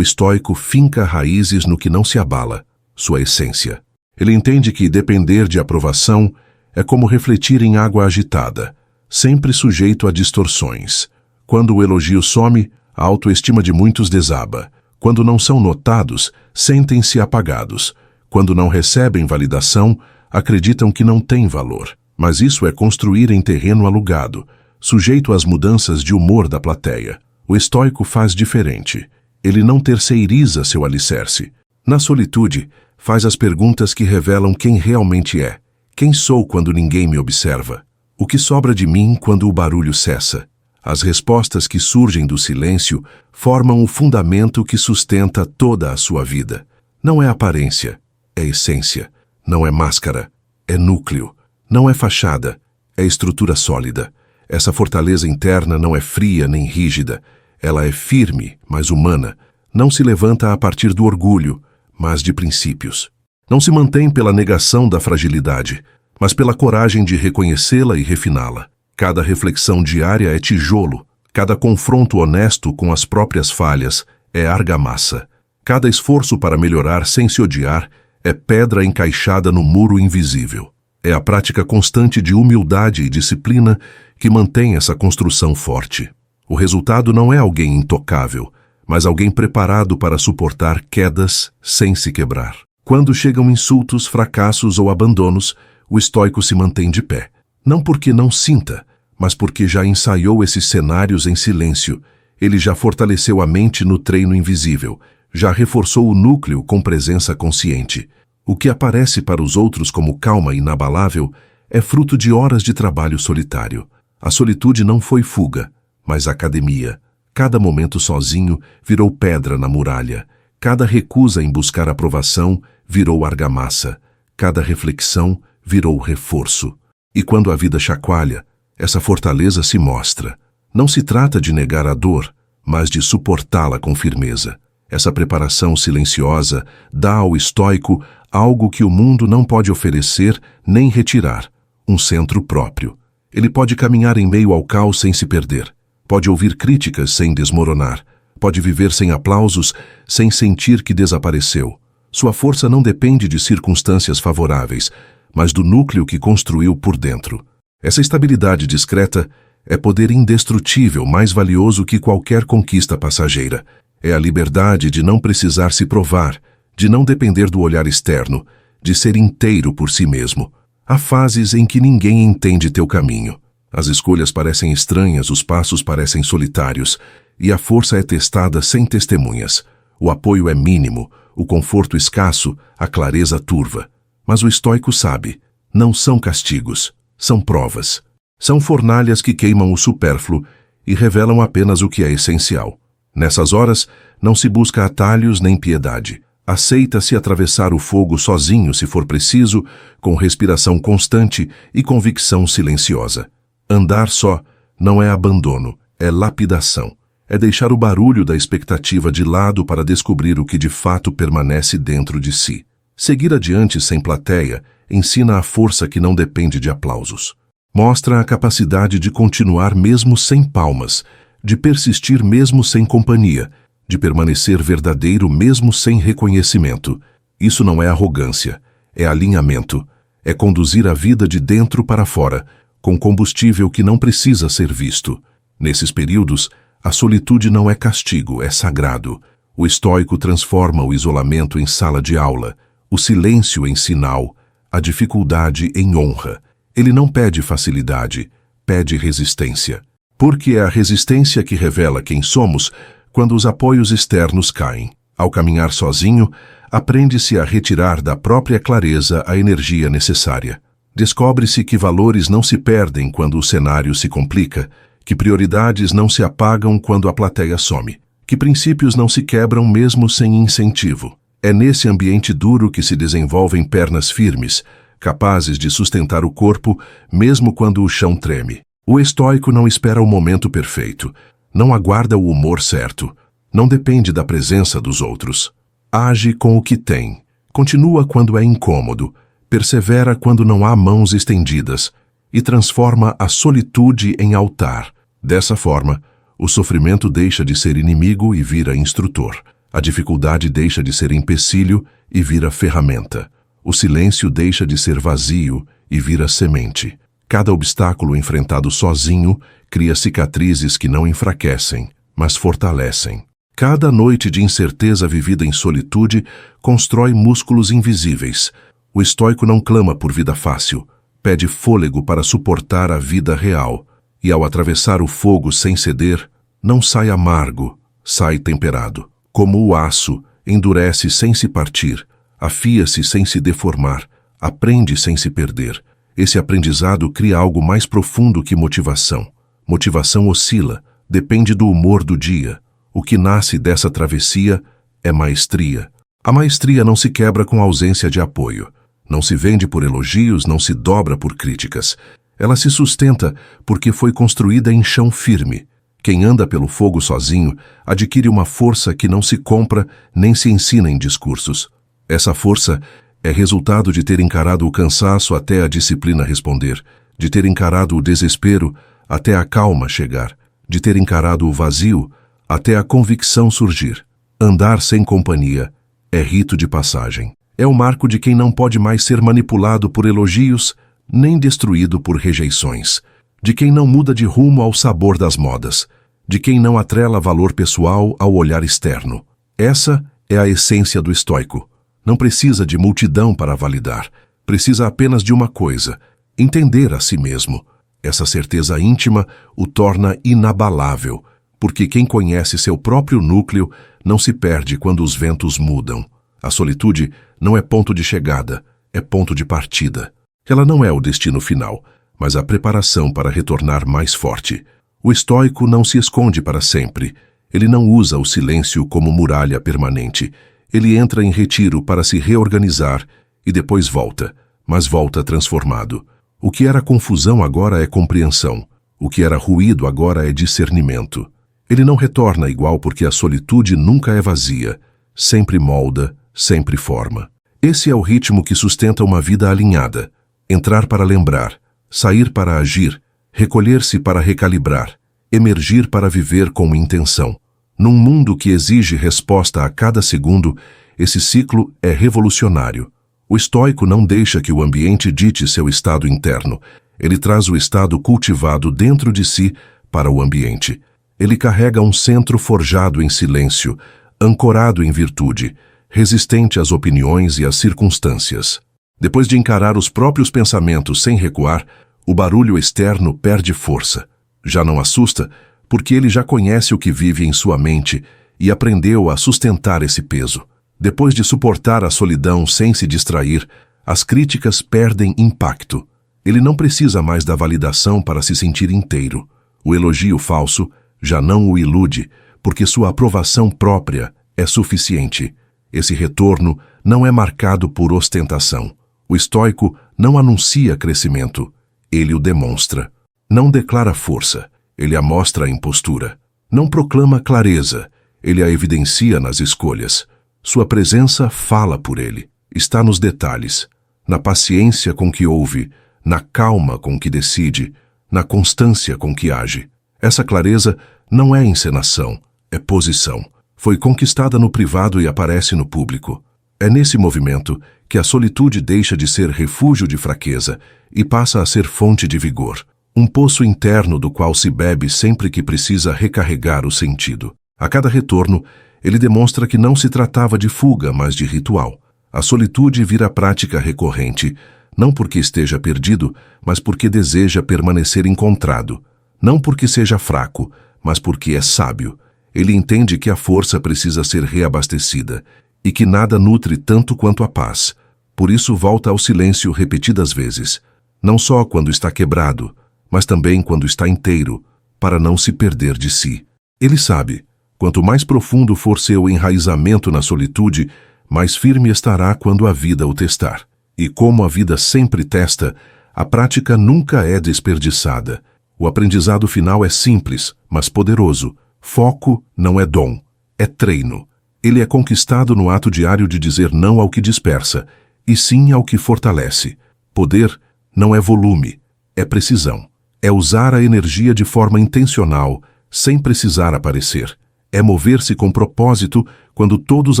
estoico finca raízes no que não se abala, sua essência. Ele entende que depender de aprovação é como refletir em água agitada, sempre sujeito a distorções. Quando o elogio some, a autoestima de muitos desaba. Quando não são notados, sentem-se apagados. Quando não recebem validação, acreditam que não têm valor. Mas isso é construir em terreno alugado, sujeito às mudanças de humor da plateia. O estoico faz diferente. Ele não terceiriza seu alicerce. Na solitude, faz as perguntas que revelam quem realmente é. Quem sou quando ninguém me observa? O que sobra de mim quando o barulho cessa? As respostas que surgem do silêncio formam o fundamento que sustenta toda a sua vida. Não é aparência, é essência. Não é máscara, é núcleo. Não é fachada, é estrutura sólida. Essa fortaleza interna não é fria nem rígida. Ela é firme, mas humana. Não se levanta a partir do orgulho, mas de princípios. Não se mantém pela negação da fragilidade, mas pela coragem de reconhecê-la e refiná-la. Cada reflexão diária é tijolo. Cada confronto honesto com as próprias falhas é argamassa. Cada esforço para melhorar sem se odiar é pedra encaixada no muro invisível. É a prática constante de humildade e disciplina que mantém essa construção forte. O resultado não é alguém intocável, mas alguém preparado para suportar quedas sem se quebrar. Quando chegam insultos, fracassos ou abandonos, o estoico se mantém de pé. Não porque não sinta, mas porque já ensaiou esses cenários em silêncio. Ele já fortaleceu a mente no treino invisível, já reforçou o núcleo com presença consciente. O que aparece para os outros como calma inabalável é fruto de horas de trabalho solitário. A solitude não foi fuga, mas academia. Cada momento sozinho virou pedra na muralha. Cada recusa em buscar aprovação virou argamassa. Cada reflexão virou reforço. E quando a vida chacoalha, essa fortaleza se mostra. Não se trata de negar a dor, mas de suportá-la com firmeza. Essa preparação silenciosa dá ao estoico algo que o mundo não pode oferecer nem retirar, um centro próprio. Ele pode caminhar em meio ao caos sem se perder. Pode ouvir críticas sem desmoronar. Pode viver sem aplausos, sem sentir que desapareceu. Sua força não depende de circunstâncias favoráveis, mas do núcleo que construiu por dentro. Essa estabilidade discreta é poder indestrutível, mais valioso que qualquer conquista passageira. É a liberdade de não precisar se provar, de não depender do olhar externo, de ser inteiro por si mesmo. Há fases em que ninguém entende teu caminho. As escolhas parecem estranhas, os passos parecem solitários, e a força é testada sem testemunhas. O apoio é mínimo, o conforto escasso, a clareza turva. Mas o estoico sabe, não são castigos, são provas. São fornalhas que queimam o supérfluo e revelam apenas o que é essencial. Nessas horas, não se busca atalhos nem piedade. Aceita-se atravessar o fogo sozinho se for preciso, com respiração constante e convicção silenciosa. Andar só não é abandono, é lapidação. É deixar o barulho da expectativa de lado para descobrir o que de fato permanece dentro de si. Seguir adiante sem plateia ensina a força que não depende de aplausos. Mostra a capacidade de continuar mesmo sem palmas, de persistir mesmo sem companhia, de permanecer verdadeiro mesmo sem reconhecimento. Isso não é arrogância, é alinhamento, é conduzir a vida de dentro para fora, com combustível que não precisa ser visto. Nesses períodos, a solitude não é castigo, é sagrado. O estoico transforma o isolamento em sala de aula, o silêncio em sinal, a dificuldade em honra. Ele não pede facilidade, pede resistência. Porque é a resistência que revela quem somos quando os apoios externos caem. Ao caminhar sozinho, aprende-se a retirar da própria clareza a energia necessária. Descobre-se que valores não se perdem quando o cenário se complica, que prioridades não se apagam quando a plateia some, que princípios não se quebram mesmo sem incentivo. É nesse ambiente duro que se desenvolvem pernas firmes, capazes de sustentar o corpo mesmo quando o chão treme. O estoico não espera o momento perfeito, não aguarda o humor certo, não depende da presença dos outros. Age com o que tem, continua quando é incômodo, persevera quando não há mãos estendidas e transforma a solitude em altar. Dessa forma, o sofrimento deixa de ser inimigo e vira instrutor. A dificuldade deixa de ser empecilho e vira ferramenta. O silêncio deixa de ser vazio e vira semente. Cada obstáculo enfrentado sozinho cria cicatrizes que não enfraquecem, mas fortalecem. Cada noite de incerteza vivida em solitude constrói músculos invisíveis. O estoico não clama por vida fácil, pede fôlego para suportar a vida real. E ao atravessar o fogo sem ceder, não sai amargo, sai temperado. Como o aço, endurece sem se partir, afia-se sem se deformar, aprende sem se perder. Esse aprendizado cria algo mais profundo que motivação. Motivação oscila, depende do humor do dia. O que nasce dessa travessia é maestria. A maestria não se quebra com ausência de apoio. Não se vende por elogios, não se dobra por críticas. Ela se sustenta porque foi construída em chão firme. Quem anda pelo fogo sozinho adquire uma força que não se compra nem se ensina em discursos. Essa força é resultado de ter encarado o cansaço até a disciplina responder, de ter encarado o desespero até a calma chegar, de ter encarado o vazio até a convicção surgir. Andar sem companhia é rito de passagem. É o marco de quem não pode mais ser manipulado por elogios, nem destruído por rejeições, de quem não muda de rumo ao sabor das modas, de quem não atrela valor pessoal ao olhar externo. Essa é a essência do estoico. Não precisa de multidão para validar, precisa apenas de uma coisa: entender a si mesmo. Essa certeza íntima o torna inabalável, porque quem conhece seu próprio núcleo não se perde quando os ventos mudam. A solitude não é ponto de chegada, é ponto de partida. Ela não é o destino final, mas a preparação para retornar mais forte. O estoico não se esconde para sempre. Ele não usa o silêncio como muralha permanente. Ele entra em retiro para se reorganizar e depois volta, mas volta transformado. O que era confusão agora é compreensão. O que era ruído agora é discernimento. Ele não retorna igual porque a solitude nunca é vazia. Sempre molda, sempre forma. Esse é o ritmo que sustenta uma vida alinhada. Entrar para lembrar, sair para agir, recolher-se para recalibrar, emergir para viver com intenção. Num mundo que exige resposta a cada segundo, esse ciclo é revolucionário. O estoico não deixa que o ambiente dite seu estado interno. Ele traz o estado cultivado dentro de si para o ambiente. Ele carrega um centro forjado em silêncio, ancorado em virtude, resistente às opiniões e às circunstâncias. Depois de encarar os próprios pensamentos sem recuar, o barulho externo perde força. Já não assusta, porque ele já conhece o que vive em sua mente e aprendeu a sustentar esse peso. Depois de suportar a solidão sem se distrair, as críticas perdem impacto. Ele não precisa mais da validação para se sentir inteiro. O elogio falso já não o ilude, porque sua aprovação própria é suficiente. Esse retorno não é marcado por ostentação. O estoico não anuncia crescimento, ele o demonstra. Não declara força, ele a mostra em postura. Não proclama clareza, ele a evidencia nas escolhas. Sua presença fala por ele, está nos detalhes, na paciência com que ouve, na calma com que decide, na constância com que age. Essa clareza não é encenação, é posição. Foi conquistada no privado e aparece no público. É nesse movimento que a solitude deixa de ser refúgio de fraqueza e passa a ser fonte de vigor, um poço interno do qual se bebe sempre que precisa recarregar o sentido. A cada retorno, ele demonstra que não se tratava de fuga, mas de ritual. A solitude vira prática recorrente, não porque esteja perdido, mas porque deseja permanecer encontrado. Não porque seja fraco, mas porque é sábio. Ele entende que a força precisa ser reabastecida e que nada nutre tanto quanto a paz. Por isso volta ao silêncio repetidas vezes, não só quando está quebrado, mas também quando está inteiro, para não se perder de si. Ele sabe, quanto mais profundo for seu enraizamento na solitude, mais firme estará quando a vida o testar. E como a vida sempre testa, a prática nunca é desperdiçada. O aprendizado final é simples, mas poderoso. Foco não é dom, é treino. Ele é conquistado no ato diário de dizer não ao que dispersa e sim ao que fortalece. Poder não é volume, é precisão. É usar a energia de forma intencional, sem precisar aparecer. É mover-se com propósito quando todos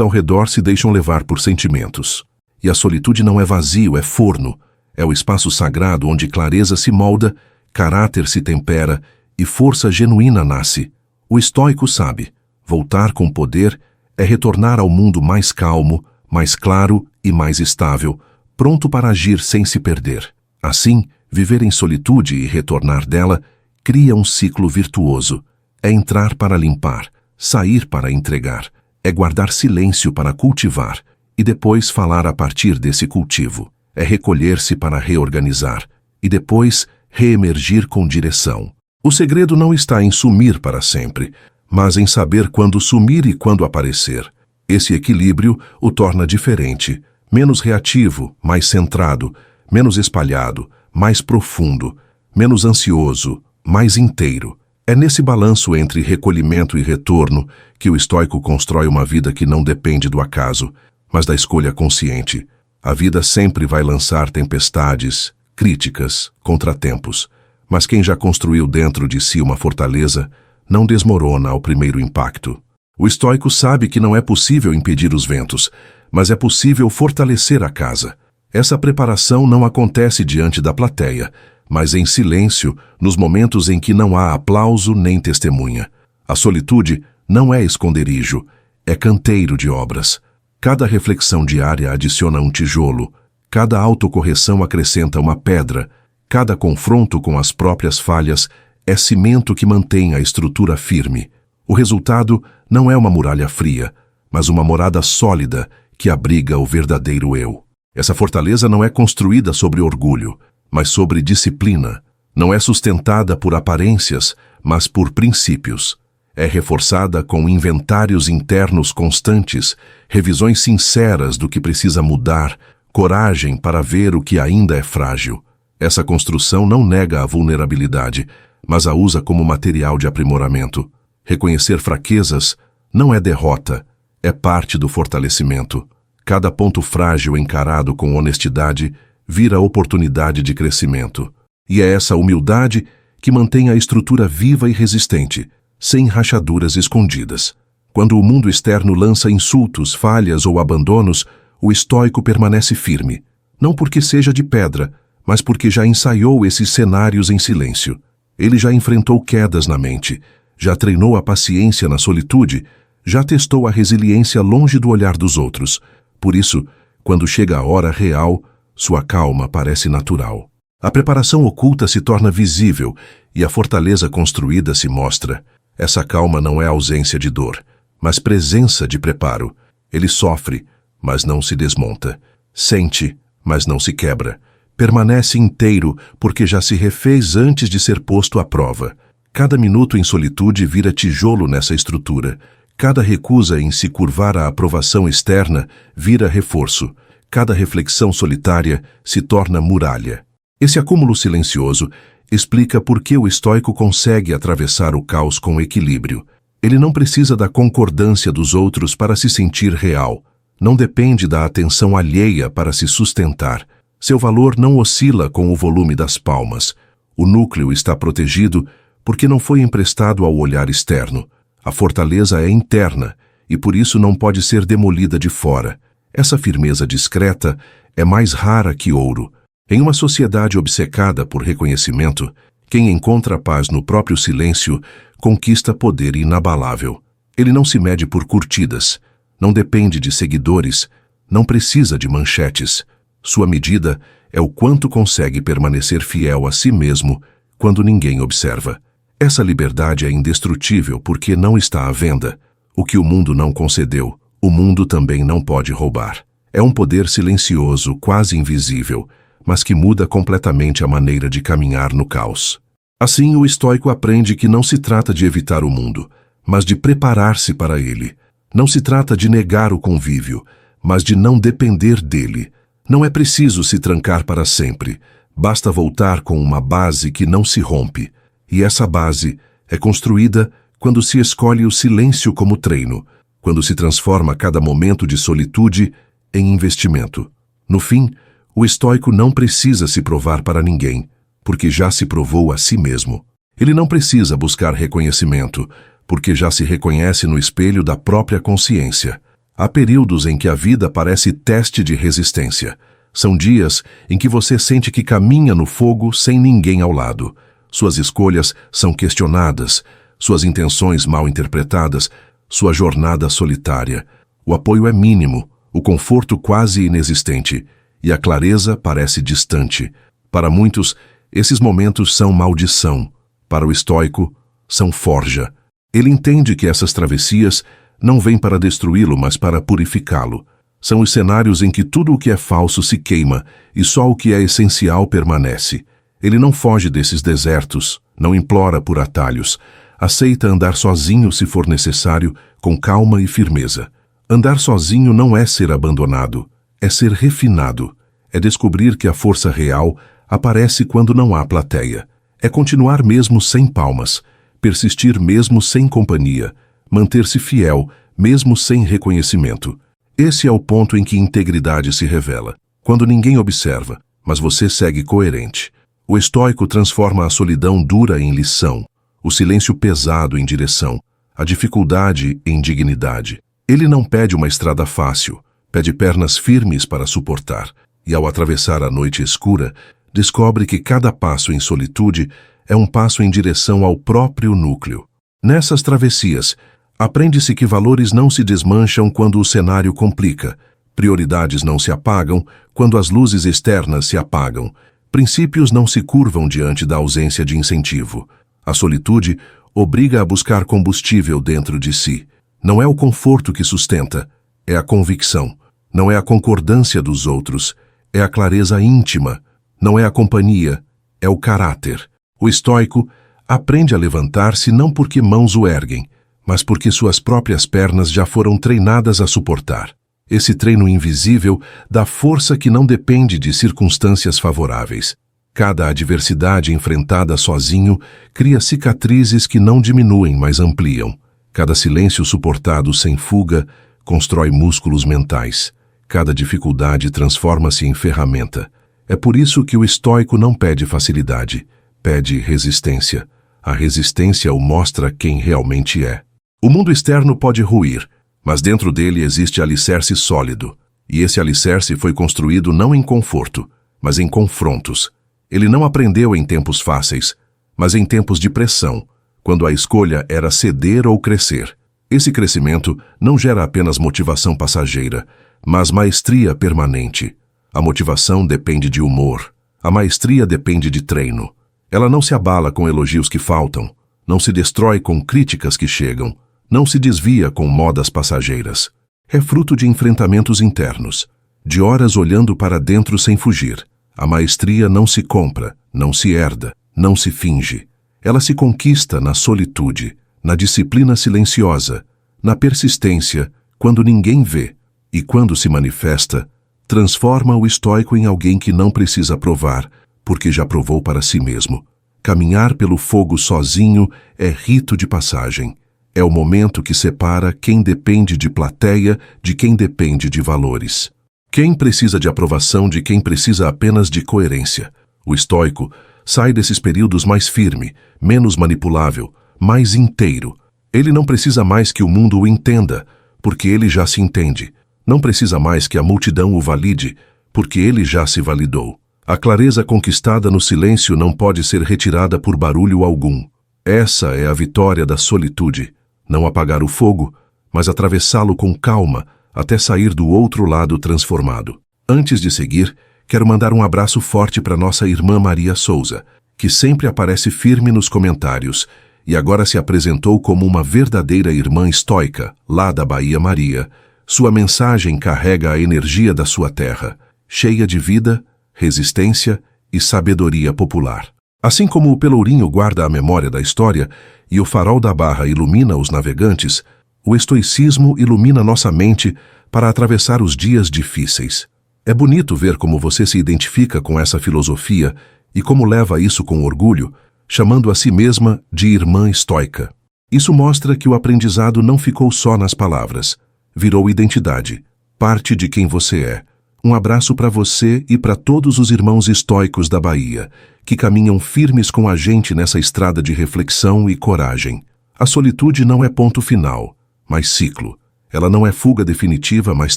ao redor se deixam levar por sentimentos. E a solitude não é vazio, é forno. É o espaço sagrado onde clareza se molda, caráter se tempera e força genuína nasce. O estoico sabe, voltar com poder é retornar ao mundo mais calmo, mais claro e mais estável, pronto para agir sem se perder. Assim, viver em solitude e retornar dela cria um ciclo virtuoso. É entrar para limpar, sair para entregar, é guardar silêncio para cultivar e depois falar a partir desse cultivo. É recolher-se para reorganizar e depois reemergir com direção. O segredo não está em sumir para sempre, mas em saber quando sumir e quando aparecer. Esse equilíbrio o torna diferente, menos reativo, mais centrado, menos espalhado, mais profundo, menos ansioso, mais inteiro. É nesse balanço entre recolhimento e retorno que o estoico constrói uma vida que não depende do acaso, mas da escolha consciente. A vida sempre vai lançar tempestades, críticas, contratempos, mas quem já construiu dentro de si uma fortaleza não desmorona ao primeiro impacto. O estoico sabe que não é possível impedir os ventos, mas é possível fortalecer a casa. Essa preparação não acontece diante da plateia, mas em silêncio, nos momentos em que não há aplauso nem testemunha. A solitude não é esconderijo, é canteiro de obras. Cada reflexão diária adiciona um tijolo, cada autocorreção acrescenta uma pedra, cada confronto com as próprias falhas é cimento que mantém a estrutura firme. O resultado não é uma muralha fria, mas uma morada sólida que abriga o verdadeiro eu. Essa fortaleza não é construída sobre orgulho, mas sobre disciplina. Não é sustentada por aparências, mas por princípios. É reforçada com inventários internos constantes, revisões sinceras do que precisa mudar, coragem para ver o que ainda é frágil. Essa construção não nega a vulnerabilidade, mas a usa como material de aprimoramento. Reconhecer fraquezas não é derrota, é parte do fortalecimento. Cada ponto frágil encarado com honestidade vira oportunidade de crescimento. E é essa humildade que mantém a estrutura viva e resistente, sem rachaduras escondidas. Quando o mundo externo lança insultos, falhas ou abandonos, o estoico permanece firme, não porque seja de pedra, mas porque já ensaiou esses cenários em silêncio. Ele já enfrentou quedas na mente, já treinou a paciência na solitude, já testou a resiliência longe do olhar dos outros. Por isso, quando chega a hora real, sua calma parece natural. A preparação oculta se torna visível e a fortaleza construída se mostra. Essa calma não é ausência de dor, mas presença de preparo. Ele sofre, mas não se desmonta. Sente, mas não se quebra. Permanece inteiro porque já se refez antes de ser posto à prova. Cada minuto em solitude vira tijolo nessa estrutura. Cada recusa em se curvar à aprovação externa vira reforço. Cada reflexão solitária se torna muralha. Esse acúmulo silencioso explica por que o estoico consegue atravessar o caos com equilíbrio. Ele não precisa da concordância dos outros para se sentir real. Não depende da atenção alheia para se sustentar. Seu valor não oscila com o volume das palmas. O núcleo está protegido porque não foi emprestado ao olhar externo. A fortaleza é interna e por isso não pode ser demolida de fora. Essa firmeza discreta é mais rara que ouro. Em uma sociedade obcecada por reconhecimento, quem encontra paz no próprio silêncio conquista poder inabalável. Ele não se mede por curtidas, não depende de seguidores, não precisa de manchetes. Sua medida é o quanto consegue permanecer fiel a si mesmo quando ninguém observa. Essa liberdade é indestrutível porque não está à venda. O que o mundo não concedeu, o mundo também não pode roubar. É um poder silencioso, quase invisível, mas que muda completamente a maneira de caminhar no caos. Assim, o estoico aprende que não se trata de evitar o mundo, mas de preparar-se para ele. Não se trata de negar o convívio, mas de não depender dele. Não é preciso se trancar para sempre. Basta voltar com uma base que não se rompe. E essa base é construída quando se escolhe o silêncio como treino, quando se transforma cada momento de solitude em investimento. No fim, o estoico não precisa se provar para ninguém, porque já se provou a si mesmo. Ele não precisa buscar reconhecimento, porque já se reconhece no espelho da própria consciência. Há períodos em que a vida parece teste de resistência. São dias em que você sente que caminha no fogo sem ninguém ao lado. Suas escolhas são questionadas, suas intenções mal interpretadas, sua jornada solitária. O apoio é mínimo, o conforto quase inexistente, e a clareza parece distante. Para muitos, esses momentos são maldição. Para o estoico, são forja. Ele entende que essas travessias não vêm para destruí-lo, mas para purificá-lo. São os cenários em que tudo o que é falso se queima e só o que é essencial permanece. Ele não foge desses desertos, não implora por atalhos. Aceita andar sozinho se for necessário, com calma e firmeza. Andar sozinho não é ser abandonado, é ser refinado. É descobrir que a força real aparece quando não há plateia. É continuar mesmo sem palmas, persistir mesmo sem companhia, manter-se fiel mesmo sem reconhecimento. Esse é o ponto em que integridade se revela, quando ninguém observa, mas você segue coerente. O estoico transforma a solidão dura em lição, o silêncio pesado em direção, a dificuldade em dignidade. Ele não pede uma estrada fácil, pede pernas firmes para suportar, e ao atravessar a noite escura, descobre que cada passo em solitude é um passo em direção ao próprio núcleo. Nessas travessias, aprende-se que valores não se desmancham quando o cenário complica, prioridades não se apagam quando as luzes externas se apagam, princípios não se curvam diante da ausência de incentivo. A solitude obriga a buscar combustível dentro de si. Não é o conforto que sustenta, é a convicção. Não é a concordância dos outros, é a clareza íntima. Não é a companhia, é o caráter. O estoico aprende a levantar-se não porque mãos o erguem, mas porque suas próprias pernas já foram treinadas a suportar. Esse treino invisível dá força que não depende de circunstâncias favoráveis. Cada adversidade enfrentada sozinho cria cicatrizes que não diminuem, mas ampliam. Cada silêncio suportado sem fuga constrói músculos mentais. Cada dificuldade transforma-se em ferramenta. É por isso que o estoico não pede facilidade, pede resistência. A resistência o mostra quem realmente é. O mundo externo pode ruir, mas dentro dele existe alicerce sólido. E esse alicerce foi construído não em conforto, mas em confrontos. Ele não aprendeu em tempos fáceis, mas em tempos de pressão, quando a escolha era ceder ou crescer. Esse crescimento não gera apenas motivação passageira, mas maestria permanente. A motivação depende de humor. A maestria depende de treino. Ela não se abala com elogios que faltam, não se destrói com críticas que chegam, não se desvia com modas passageiras. É fruto de enfrentamentos internos, de horas olhando para dentro sem fugir. A maestria não se compra, não se herda, não se finge. Ela se conquista na solitude, na disciplina silenciosa, na persistência, quando ninguém vê. E quando se manifesta, transforma o estoico em alguém que não precisa provar, porque já provou para si mesmo. Caminhar pelo fogo sozinho é rito de passagem. É o momento que separa quem depende de plateia de quem depende de valores. Quem precisa de aprovação de quem precisa apenas de coerência. O estoico sai desses períodos mais firme, menos manipulável, mais inteiro. Ele não precisa mais que o mundo o entenda, porque ele já se entende. Não precisa mais que a multidão o valide, porque ele já se validou. A clareza conquistada no silêncio não pode ser retirada por barulho algum. Essa é a vitória da solitude. Não apagar o fogo, mas atravessá-lo com calma até sair do outro lado transformado. Antes de seguir, quero mandar um abraço forte para nossa irmã Maria Souza, que sempre aparece firme nos comentários e agora se apresentou como uma verdadeira irmã estoica, lá da Bahia Maria. Sua mensagem carrega a energia da sua terra, cheia de vida, resistência e sabedoria popular. Assim como o Pelourinho guarda a memória da história e o farol da Barra ilumina os navegantes, o estoicismo ilumina nossa mente para atravessar os dias difíceis. É bonito ver como você se identifica com essa filosofia e como leva isso com orgulho, chamando a si mesma de irmã estoica. Isso mostra que o aprendizado não ficou só nas palavras, virou identidade, parte de quem você é. Um abraço para você e para todos os irmãos estoicos da Bahia, que caminham firmes com a gente nessa estrada de reflexão e coragem. A solitude não é ponto final, mas ciclo. Ela não é fuga definitiva, mas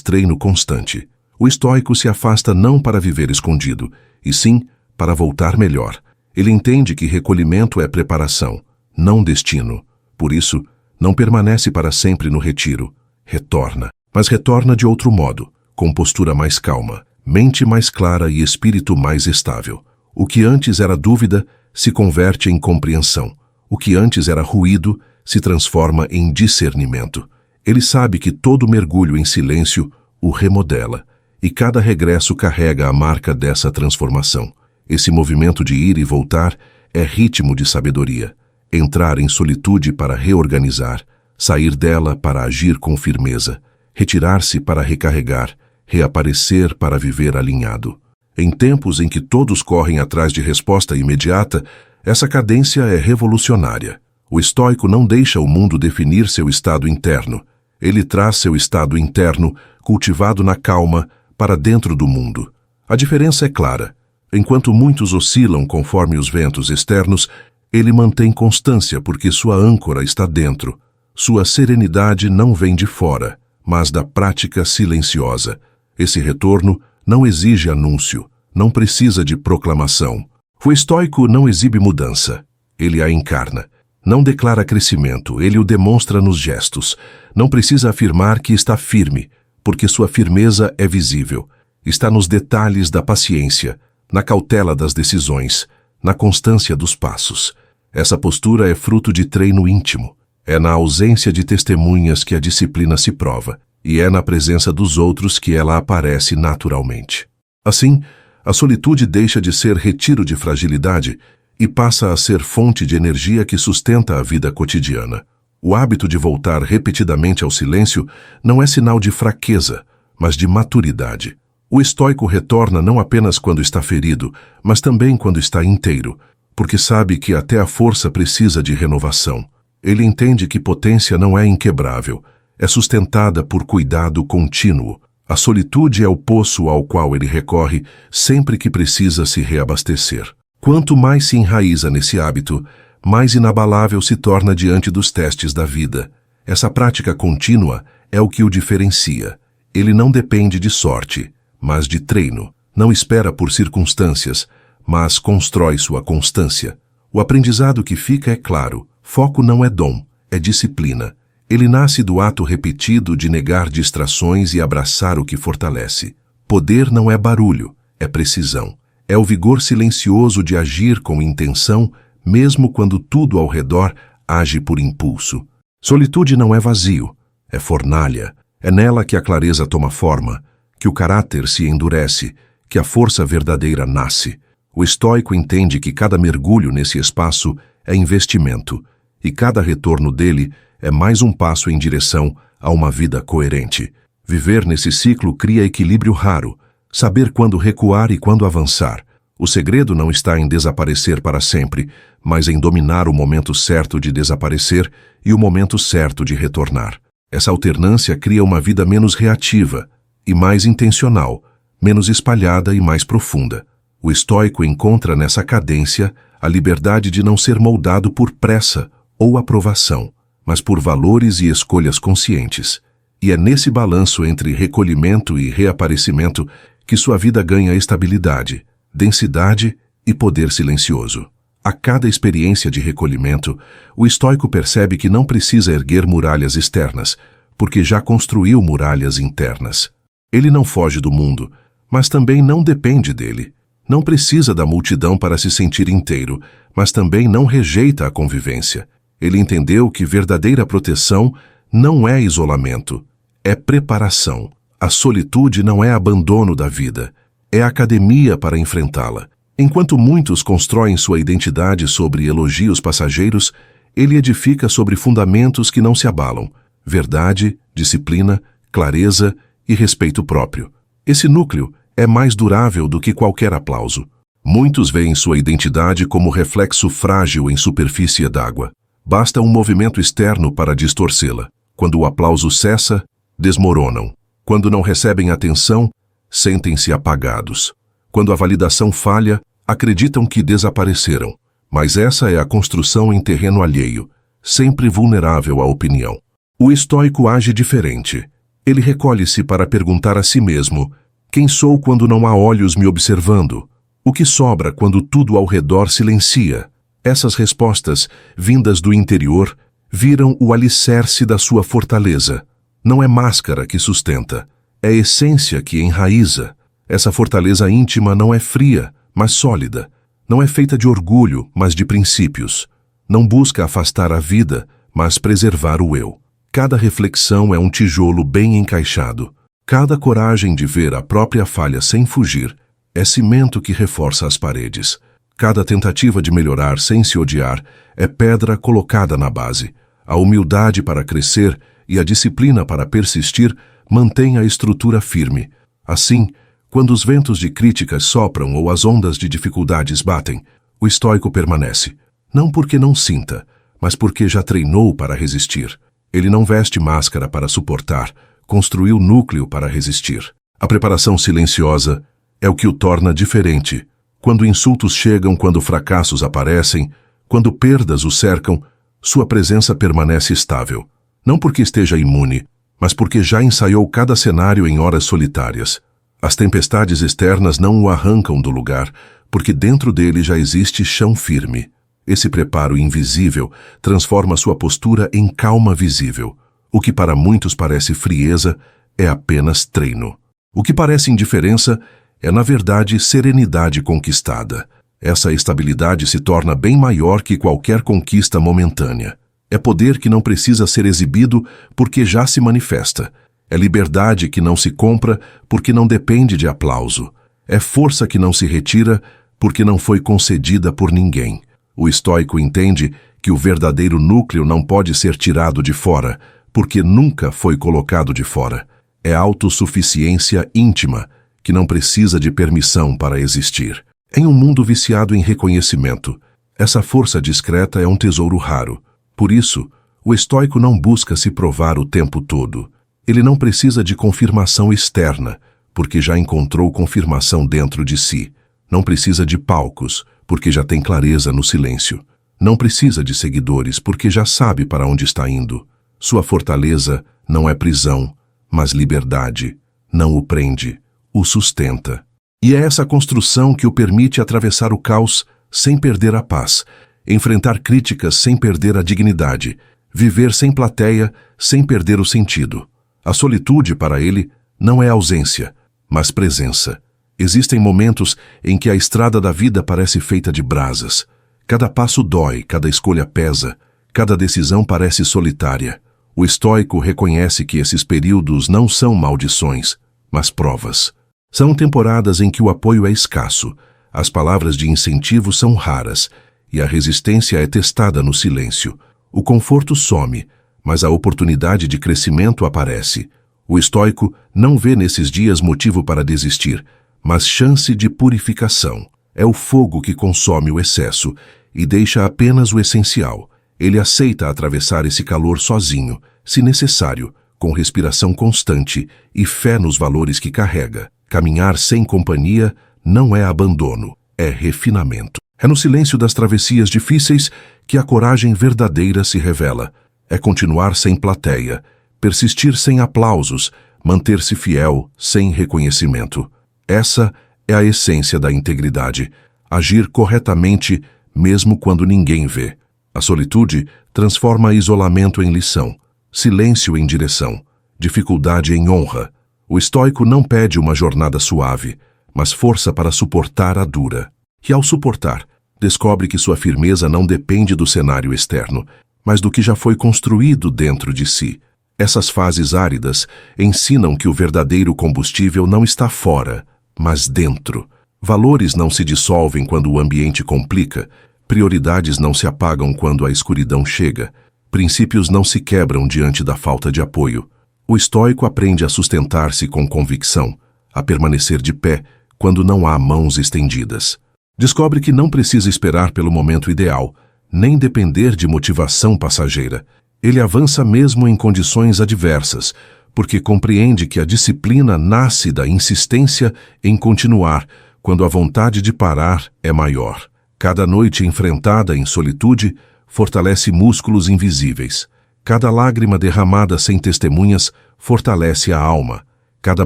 treino constante. O estoico se afasta não para viver escondido, e sim para voltar melhor. Ele entende que recolhimento é preparação, não destino. Por isso, não permanece para sempre no retiro. Retorna, mas retorna de outro modo, com postura mais calma, mente mais clara e espírito mais estável. O que antes era dúvida se converte em compreensão. O que antes era ruído se transforma em discernimento. Ele sabe que todo mergulho em silêncio o remodela, e cada regresso carrega a marca dessa transformação. Esse movimento de ir e voltar é ritmo de sabedoria. Entrar em solitude para reorganizar, sair dela para agir com firmeza, retirar-se para recarregar, reaparecer para viver alinhado. Em tempos em que todos correm atrás de resposta imediata, essa cadência é revolucionária. O estoico não deixa o mundo definir seu estado interno. Ele traz seu estado interno, cultivado na calma, para dentro do mundo. A diferença é clara. Enquanto muitos oscilam conforme os ventos externos, ele mantém constância porque sua âncora está dentro. Sua serenidade não vem de fora, mas da prática silenciosa. Esse retorno não exige anúncio, não precisa de proclamação. O estoico não exibe mudança, ele a encarna. Não declara crescimento, ele o demonstra nos gestos. Não precisa afirmar que está firme, porque sua firmeza é visível. Está nos detalhes da paciência, na cautela das decisões, na constância dos passos. Essa postura é fruto de treino íntimo. É na ausência de testemunhas que a disciplina se prova, e é na presença dos outros que ela aparece naturalmente. Assim, a solitude deixa de ser retiro de fragilidade e passa a ser fonte de energia que sustenta a vida cotidiana. O hábito de voltar repetidamente ao silêncio não é sinal de fraqueza, mas de maturidade. O estoico retorna não apenas quando está ferido, mas também quando está inteiro, porque sabe que até a força precisa de renovação. Ele entende que potência não é inquebrável, é sustentada por cuidado contínuo. A solitude é o poço ao qual ele recorre sempre que precisa se reabastecer. Quanto mais se enraiza nesse hábito, mais inabalável se torna diante dos testes da vida. Essa prática contínua é o que o diferencia. Ele não depende de sorte, mas de treino. Não espera por circunstâncias, mas constrói sua constância. O aprendizado que fica é claro. Foco não é dom, é disciplina. Ele nasce do ato repetido de negar distrações e abraçar o que fortalece. Poder não é barulho, é precisão. É o vigor silencioso de agir com intenção, mesmo quando tudo ao redor age por impulso. Solitude não é vazio, é fornalha. É nela que a clareza toma forma, que o caráter se endurece, que a força verdadeira nasce. O estoico entende que cada mergulho nesse espaço é investimento, e cada retorno dele é mais um passo em direção a uma vida coerente. Viver nesse ciclo cria equilíbrio raro, saber quando recuar e quando avançar. O segredo não está em desaparecer para sempre, mas em dominar o momento certo de desaparecer e o momento certo de retornar. Essa alternância cria uma vida menos reativa e mais intencional, menos espalhada e mais profunda. O estoico encontra nessa cadência a liberdade de não ser moldado por pressa ou aprovação, mas por valores e escolhas conscientes. E é nesse balanço entre recolhimento e reaparecimento que sua vida ganha estabilidade, densidade e poder silencioso. A cada experiência de recolhimento, o estoico percebe que não precisa erguer muralhas externas, porque já construiu muralhas internas. Ele não foge do mundo, mas também não depende dele. Não precisa da multidão para se sentir inteiro, mas também não rejeita a convivência. Ele entendeu que verdadeira proteção não é isolamento, é preparação. A solitude não é abandono da vida, é academia para enfrentá-la. Enquanto muitos constroem sua identidade sobre elogios passageiros, ele edifica sobre fundamentos que não se abalam: verdade, disciplina, clareza e respeito próprio. Esse núcleo é mais durável do que qualquer aplauso. Muitos veem sua identidade como reflexo frágil em superfície d'água. Basta um movimento externo para distorcê-la. Quando o aplauso cessa, desmoronam. Quando não recebem atenção, sentem-se apagados. Quando a validação falha, acreditam que desapareceram. Mas essa é a construção em terreno alheio, sempre vulnerável à opinião. O estoico age diferente. Ele recolhe-se para perguntar a si mesmo: quem sou quando não há olhos me observando? O que sobra quando tudo ao redor silencia? Essas respostas, vindas do interior, viram o alicerce da sua fortaleza. Não é máscara que sustenta, é essência que enraiza. Essa fortaleza íntima não é fria, mas sólida. Não é feita de orgulho, mas de princípios. Não busca afastar a vida, mas preservar o eu. Cada reflexão é um tijolo bem encaixado. Cada coragem de ver a própria falha sem fugir é cimento que reforça as paredes. Cada tentativa de melhorar sem se odiar é pedra colocada na base. A humildade para crescer e a disciplina para persistir mantém a estrutura firme. Assim, quando os ventos de críticas sopram ou as ondas de dificuldades batem, o estoico permanece. Não porque não sinta, mas porque já treinou para resistir. Ele não veste máscara para suportar, construiu núcleo para resistir. A preparação silenciosa é o que o torna diferente. Quando insultos chegam, quando fracassos aparecem, quando perdas o cercam, sua presença permanece estável. Não porque esteja imune, mas porque já ensaiou cada cenário em horas solitárias. As tempestades externas não o arrancam do lugar, porque dentro dele já existe chão firme. Esse preparo invisível transforma sua postura em calma visível. O que para muitos parece frieza é apenas treino. O que parece indiferença é, na verdade, serenidade conquistada. Essa estabilidade se torna bem maior que qualquer conquista momentânea. É poder que não precisa ser exibido porque já se manifesta. É liberdade que não se compra porque não depende de aplauso. É força que não se retira porque não foi concedida por ninguém. O estoico entende que o verdadeiro núcleo não pode ser tirado de fora, porque nunca foi colocado de fora. É autossuficiência íntima, que não precisa de permissão para existir. Em um mundo viciado em reconhecimento, essa força discreta é um tesouro raro. Por isso, o estoico não busca se provar o tempo todo. Ele não precisa de confirmação externa, porque já encontrou confirmação dentro de si. Não precisa de palcos, porque já tem clareza no silêncio. Não precisa de seguidores, porque já sabe para onde está indo. Sua fortaleza não é prisão, mas liberdade. Não o prende, o sustenta. E é essa construção que o permite atravessar o caos sem perder a paz, enfrentar críticas sem perder a dignidade, viver sem plateia sem perder o sentido. A solitude, para ele, não é ausência, mas presença. Existem momentos em que a estrada da vida parece feita de brasas. Cada passo dói, cada escolha pesa, cada decisão parece solitária. O estoico reconhece que esses períodos não são maldições, mas provas. São temporadas em que o apoio é escasso, as palavras de incentivo são raras e a resistência é testada no silêncio. O conforto some, mas a oportunidade de crescimento aparece. O estoico não vê nesses dias motivo para desistir, mas chance de purificação. É o fogo que consome o excesso e deixa apenas o essencial. Ele aceita atravessar esse calor sozinho, se necessário, com respiração constante e fé nos valores que carrega. Caminhar sem companhia não é abandono, é refinamento. É no silêncio das travessias difíceis que a coragem verdadeira se revela. É continuar sem plateia, persistir sem aplausos, manter-se fiel sem reconhecimento. Essa é a essência da integridade, agir corretamente mesmo quando ninguém vê. A solitude transforma isolamento em lição, silêncio em direção, dificuldade em honra. O estoico não pede uma jornada suave, mas força para suportar a dura. E ao suportar, descobre que sua firmeza não depende do cenário externo, mas do que já foi construído dentro de si. Essas fases áridas ensinam que o verdadeiro combustível não está fora, mas dentro. Valores não se dissolvem quando o ambiente complica, prioridades não se apagam quando a escuridão chega, princípios não se quebram diante da falta de apoio. O estoico aprende a sustentar-se com convicção, a permanecer de pé quando não há mãos estendidas. Descobre que não precisa esperar pelo momento ideal, nem depender de motivação passageira. Ele avança mesmo em condições adversas, porque compreende que a disciplina nasce da insistência em continuar quando a vontade de parar é maior. Cada noite enfrentada em solitude fortalece músculos invisíveis. Cada lágrima derramada sem testemunhas fortalece a alma. Cada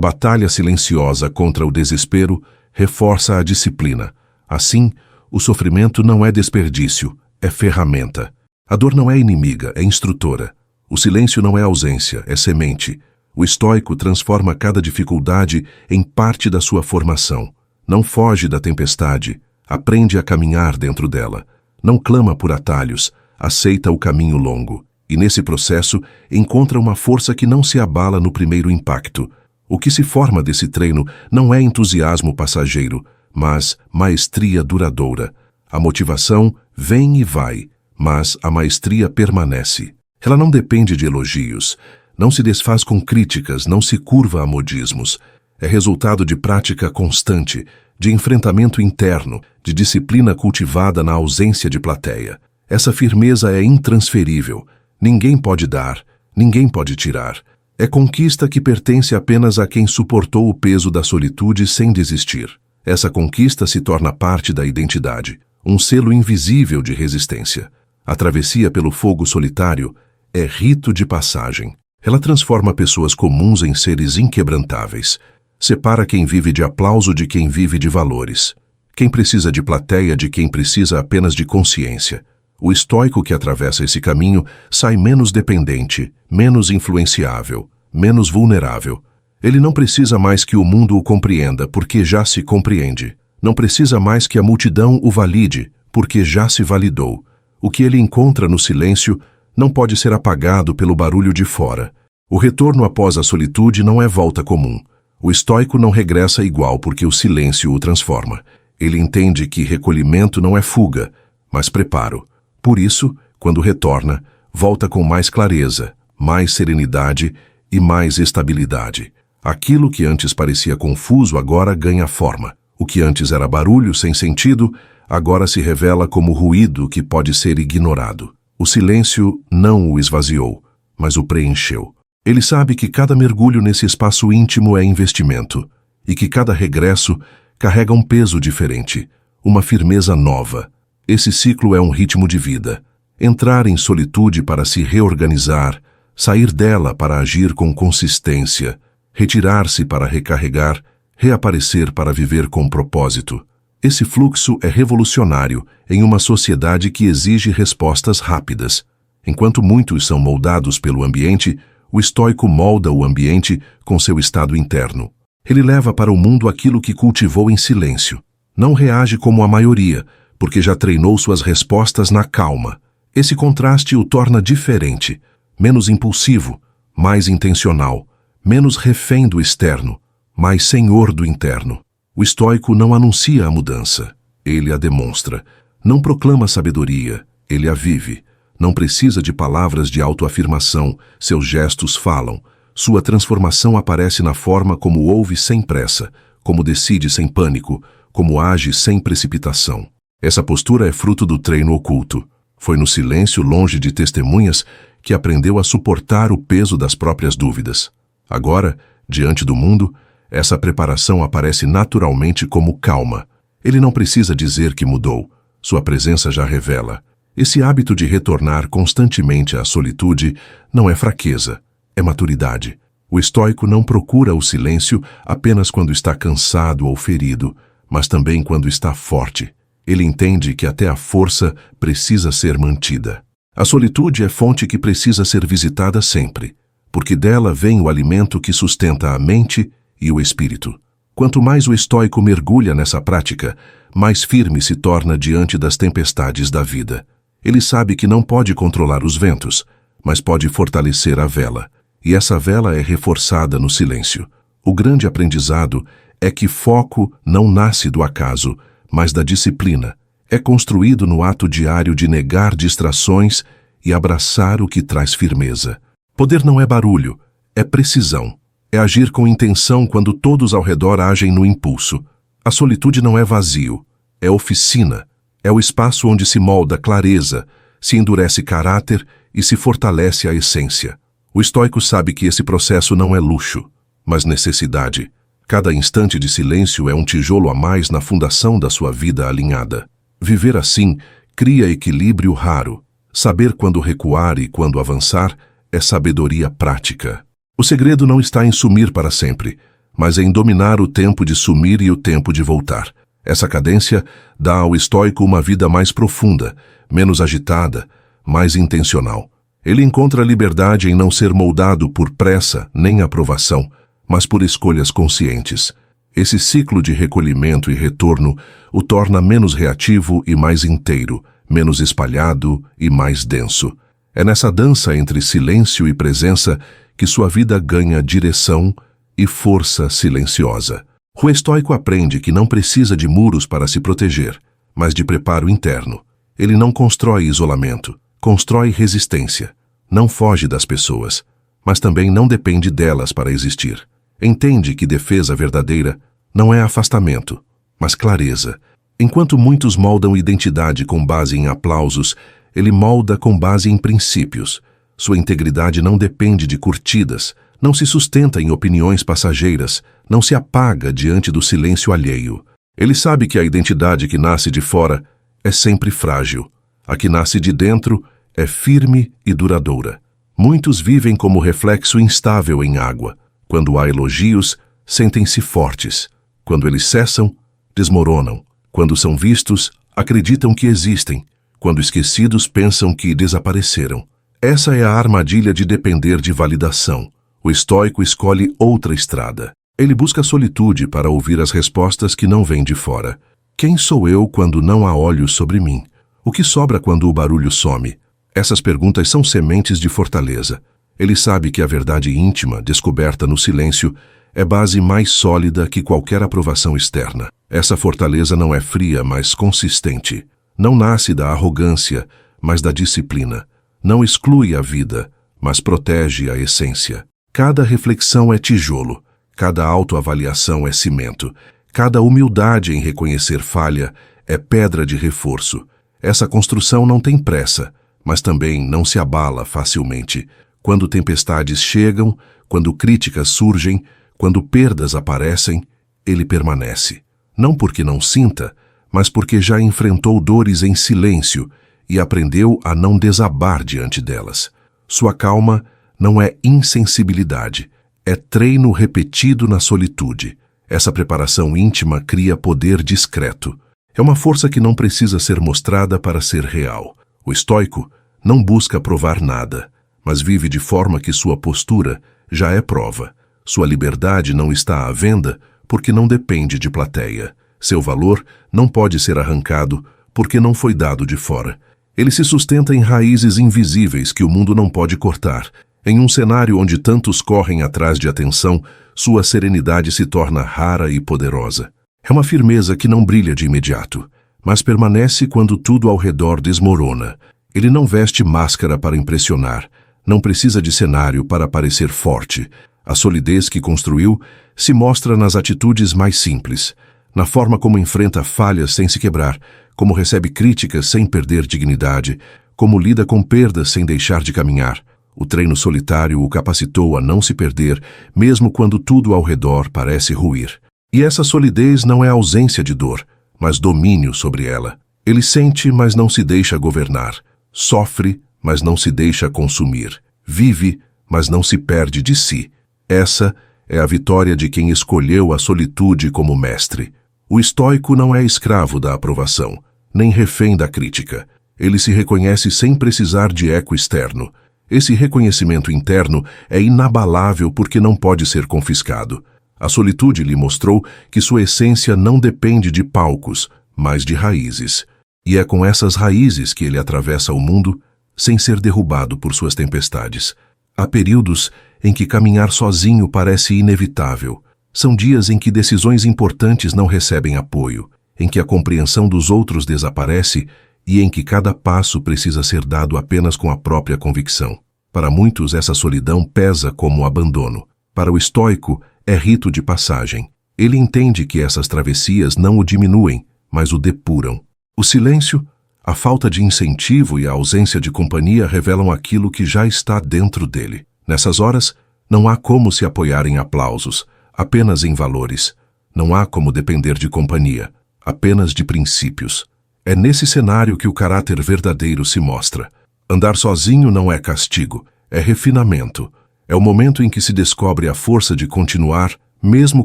batalha silenciosa contra o desespero reforça a disciplina. Assim, o sofrimento não é desperdício, é ferramenta. A dor não é inimiga, é instrutora. O silêncio não é ausência, é semente. O estoico transforma cada dificuldade em parte da sua formação. Não foge da tempestade, aprende a caminhar dentro dela. Não clama por atalhos, aceita o caminho longo. E nesse processo encontra uma força que não se abala no primeiro impacto. O que se forma desse treino não é entusiasmo passageiro, mas maestria duradoura. A motivação vem e vai, mas a maestria permanece. Ela não depende de elogios, não se desfaz com críticas, não se curva a modismos. É resultado de prática constante, de enfrentamento interno, de disciplina cultivada na ausência de plateia. Essa firmeza é intransferível. Ninguém pode dar, ninguém pode tirar. É conquista que pertence apenas a quem suportou o peso da solitude sem desistir. Essa conquista se torna parte da identidade, um selo invisível de resistência. A travessia pelo fogo solitário é rito de passagem. Ela transforma pessoas comuns em seres inquebrantáveis. Separa quem vive de aplauso de quem vive de valores. Quem precisa de plateia de quem precisa apenas de consciência. O estoico que atravessa esse caminho sai menos dependente, menos influenciável, menos vulnerável. Ele não precisa mais que o mundo o compreenda, porque já se compreende. Não precisa mais que a multidão o valide, porque já se validou. O que ele encontra no silêncio não pode ser apagado pelo barulho de fora. O retorno após a solitude não é volta comum. O estoico não regressa igual porque o silêncio o transforma. Ele entende que recolhimento não é fuga, mas preparo. Por isso, quando retorna, volta com mais clareza, mais serenidade e mais estabilidade. Aquilo que antes parecia confuso agora ganha forma. O que antes era barulho sem sentido, agora se revela como ruído que pode ser ignorado. O silêncio não o esvaziou, mas o preencheu. Ele sabe que cada mergulho nesse espaço íntimo é investimento, e que cada regresso carrega um peso diferente, uma firmeza nova. Esse ciclo é um ritmo de vida. Entrar em solitude para se reorganizar, sair dela para agir com consistência, retirar-se para recarregar, reaparecer para viver com propósito. Esse fluxo é revolucionário em uma sociedade que exige respostas rápidas. Enquanto muitos são moldados pelo ambiente, o estoico molda o ambiente com seu estado interno. Ele leva para o mundo aquilo que cultivou em silêncio. Não reage como a maioria, porque já treinou suas respostas na calma. Esse contraste o torna diferente, menos impulsivo, mais intencional, menos refém do externo, mais senhor do interno. O estoico não anuncia a mudança, ele a demonstra. Não proclama sabedoria, ele a vive. Não precisa de palavras de autoafirmação, seus gestos falam. Sua transformação aparece na forma como ouve sem pressa, como decide sem pânico, como age sem precipitação. Essa postura é fruto do treino oculto. Foi no silêncio, longe de testemunhas, que aprendeu a suportar o peso das próprias dúvidas. Agora, diante do mundo, essa preparação aparece naturalmente como calma. Ele não precisa dizer que mudou. Sua presença já revela. Esse hábito de retornar constantemente à solitude não é fraqueza, é maturidade. O estoico não procura o silêncio apenas quando está cansado ou ferido, mas também quando está forte. Ele entende que até a força precisa ser mantida. A solitude é fonte que precisa ser visitada sempre, porque dela vem o alimento que sustenta a mente e o espírito. Quanto mais o estoico mergulha nessa prática, mais firme se torna diante das tempestades da vida. Ele sabe que não pode controlar os ventos, mas pode fortalecer a vela, e essa vela é reforçada no silêncio. O grande aprendizado é que foco não nasce do acaso, mas da disciplina. É construído no ato diário de negar distrações e abraçar o que traz firmeza. Poder não é barulho, é precisão. É agir com intenção quando todos ao redor agem no impulso. A solitude não é vazio, é oficina. É o espaço onde se molda clareza, se endurece caráter e se fortalece a essência. O estoico sabe que esse processo não é luxo, mas necessidade. Cada instante de silêncio é um tijolo a mais na fundação da sua vida alinhada. Viver assim cria equilíbrio raro. Saber quando recuar e quando avançar é sabedoria prática. O segredo não está em sumir para sempre, mas em dominar o tempo de sumir e o tempo de voltar. Essa cadência dá ao estoico uma vida mais profunda, menos agitada, mais intencional. Ele encontra liberdade em não ser moldado por pressa nem aprovação, mas por escolhas conscientes. Esse ciclo de recolhimento e retorno o torna menos reativo e mais inteiro, menos espalhado e mais denso. É nessa dança entre silêncio e presença que sua vida ganha direção e força silenciosa. O estoico aprende que não precisa de muros para se proteger, mas de preparo interno. Ele não constrói isolamento, constrói resistência. Não foge das pessoas, mas também não depende delas para existir. Entende que defesa verdadeira não é afastamento, mas clareza. Enquanto muitos moldam identidade com base em aplausos, ele molda com base em princípios. Sua integridade não depende de curtidas, não se sustenta em opiniões passageiras, não se apaga diante do silêncio alheio. Ele sabe que a identidade que nasce de fora é sempre frágil. A que nasce de dentro é firme e duradoura. Muitos vivem como reflexo instável em água. Quando há elogios, sentem-se fortes. Quando eles cessam, desmoronam. Quando são vistos, acreditam que existem. Quando esquecidos, pensam que desapareceram. Essa é a armadilha de depender de validação. O estoico escolhe outra estrada. Ele busca solitude para ouvir as respostas que não vêm de fora. Quem sou eu quando não há olhos sobre mim? O que sobra quando o barulho some? Essas perguntas são sementes de fortaleza. Ele sabe que a verdade íntima, descoberta no silêncio, é base mais sólida que qualquer aprovação externa. Essa fortaleza não é fria, mas consistente. Não nasce da arrogância, mas da disciplina. Não exclui a vida, mas protege a essência. Cada reflexão é tijolo, cada autoavaliação é cimento, cada humildade em reconhecer falha é pedra de reforço. Essa construção não tem pressa, mas também não se abala facilmente. Quando tempestades chegam, quando críticas surgem, quando perdas aparecem, ele permanece. Não porque não sinta, mas porque já enfrentou dores em silêncio e aprendeu a não desabar diante delas. Sua calma não é insensibilidade, é treino repetido na solitude. Essa preparação íntima cria poder discreto. É uma força que não precisa ser mostrada para ser real. O estoico não busca provar nada, mas vive de forma que sua postura já é prova. Sua liberdade não está à venda porque não depende de plateia. Seu valor não pode ser arrancado porque não foi dado de fora. Ele se sustenta em raízes invisíveis que o mundo não pode cortar. Em um cenário onde tantos correm atrás de atenção, sua serenidade se torna rara e poderosa. É uma firmeza que não brilha de imediato, mas permanece quando tudo ao redor desmorona. Ele não veste máscara para impressionar, não precisa de cenário para parecer forte. A solidez que construiu se mostra nas atitudes mais simples, na forma como enfrenta falhas sem se quebrar, como recebe críticas sem perder dignidade, como lida com perdas sem deixar de caminhar. O treino solitário o capacitou a não se perder, mesmo quando tudo ao redor parece ruir. E essa solidez não é ausência de dor, mas domínio sobre ela. Ele sente, mas não se deixa governar. Sofre, mas não se deixa consumir. Vive, mas não se perde de si. Essa é a vitória de quem escolheu a solitude como mestre. O estoico não é escravo da aprovação, nem refém da crítica. Ele se reconhece sem precisar de eco externo. Esse reconhecimento interno é inabalável porque não pode ser confiscado. A solitude lhe mostrou que sua essência não depende de palcos, mas de raízes. E é com essas raízes que ele atravessa o mundo sem ser derrubado por suas tempestades. Há períodos em que caminhar sozinho parece inevitável. São dias em que decisões importantes não recebem apoio, em que a compreensão dos outros desaparece e em que cada passo precisa ser dado apenas com a própria convicção. Para muitos, essa solidão pesa como abandono. Para o estoico, é rito de passagem. Ele entende que essas travessias não o diminuem, mas o depuram. O silêncio, a falta de incentivo e a ausência de companhia revelam aquilo que já está dentro dele. Nessas horas, não há como se apoiar em aplausos, apenas em valores. Não há como depender de companhia, apenas de princípios. É nesse cenário que o caráter verdadeiro se mostra. Andar sozinho não é castigo, é refinamento. É o momento em que se descobre a força de continuar, mesmo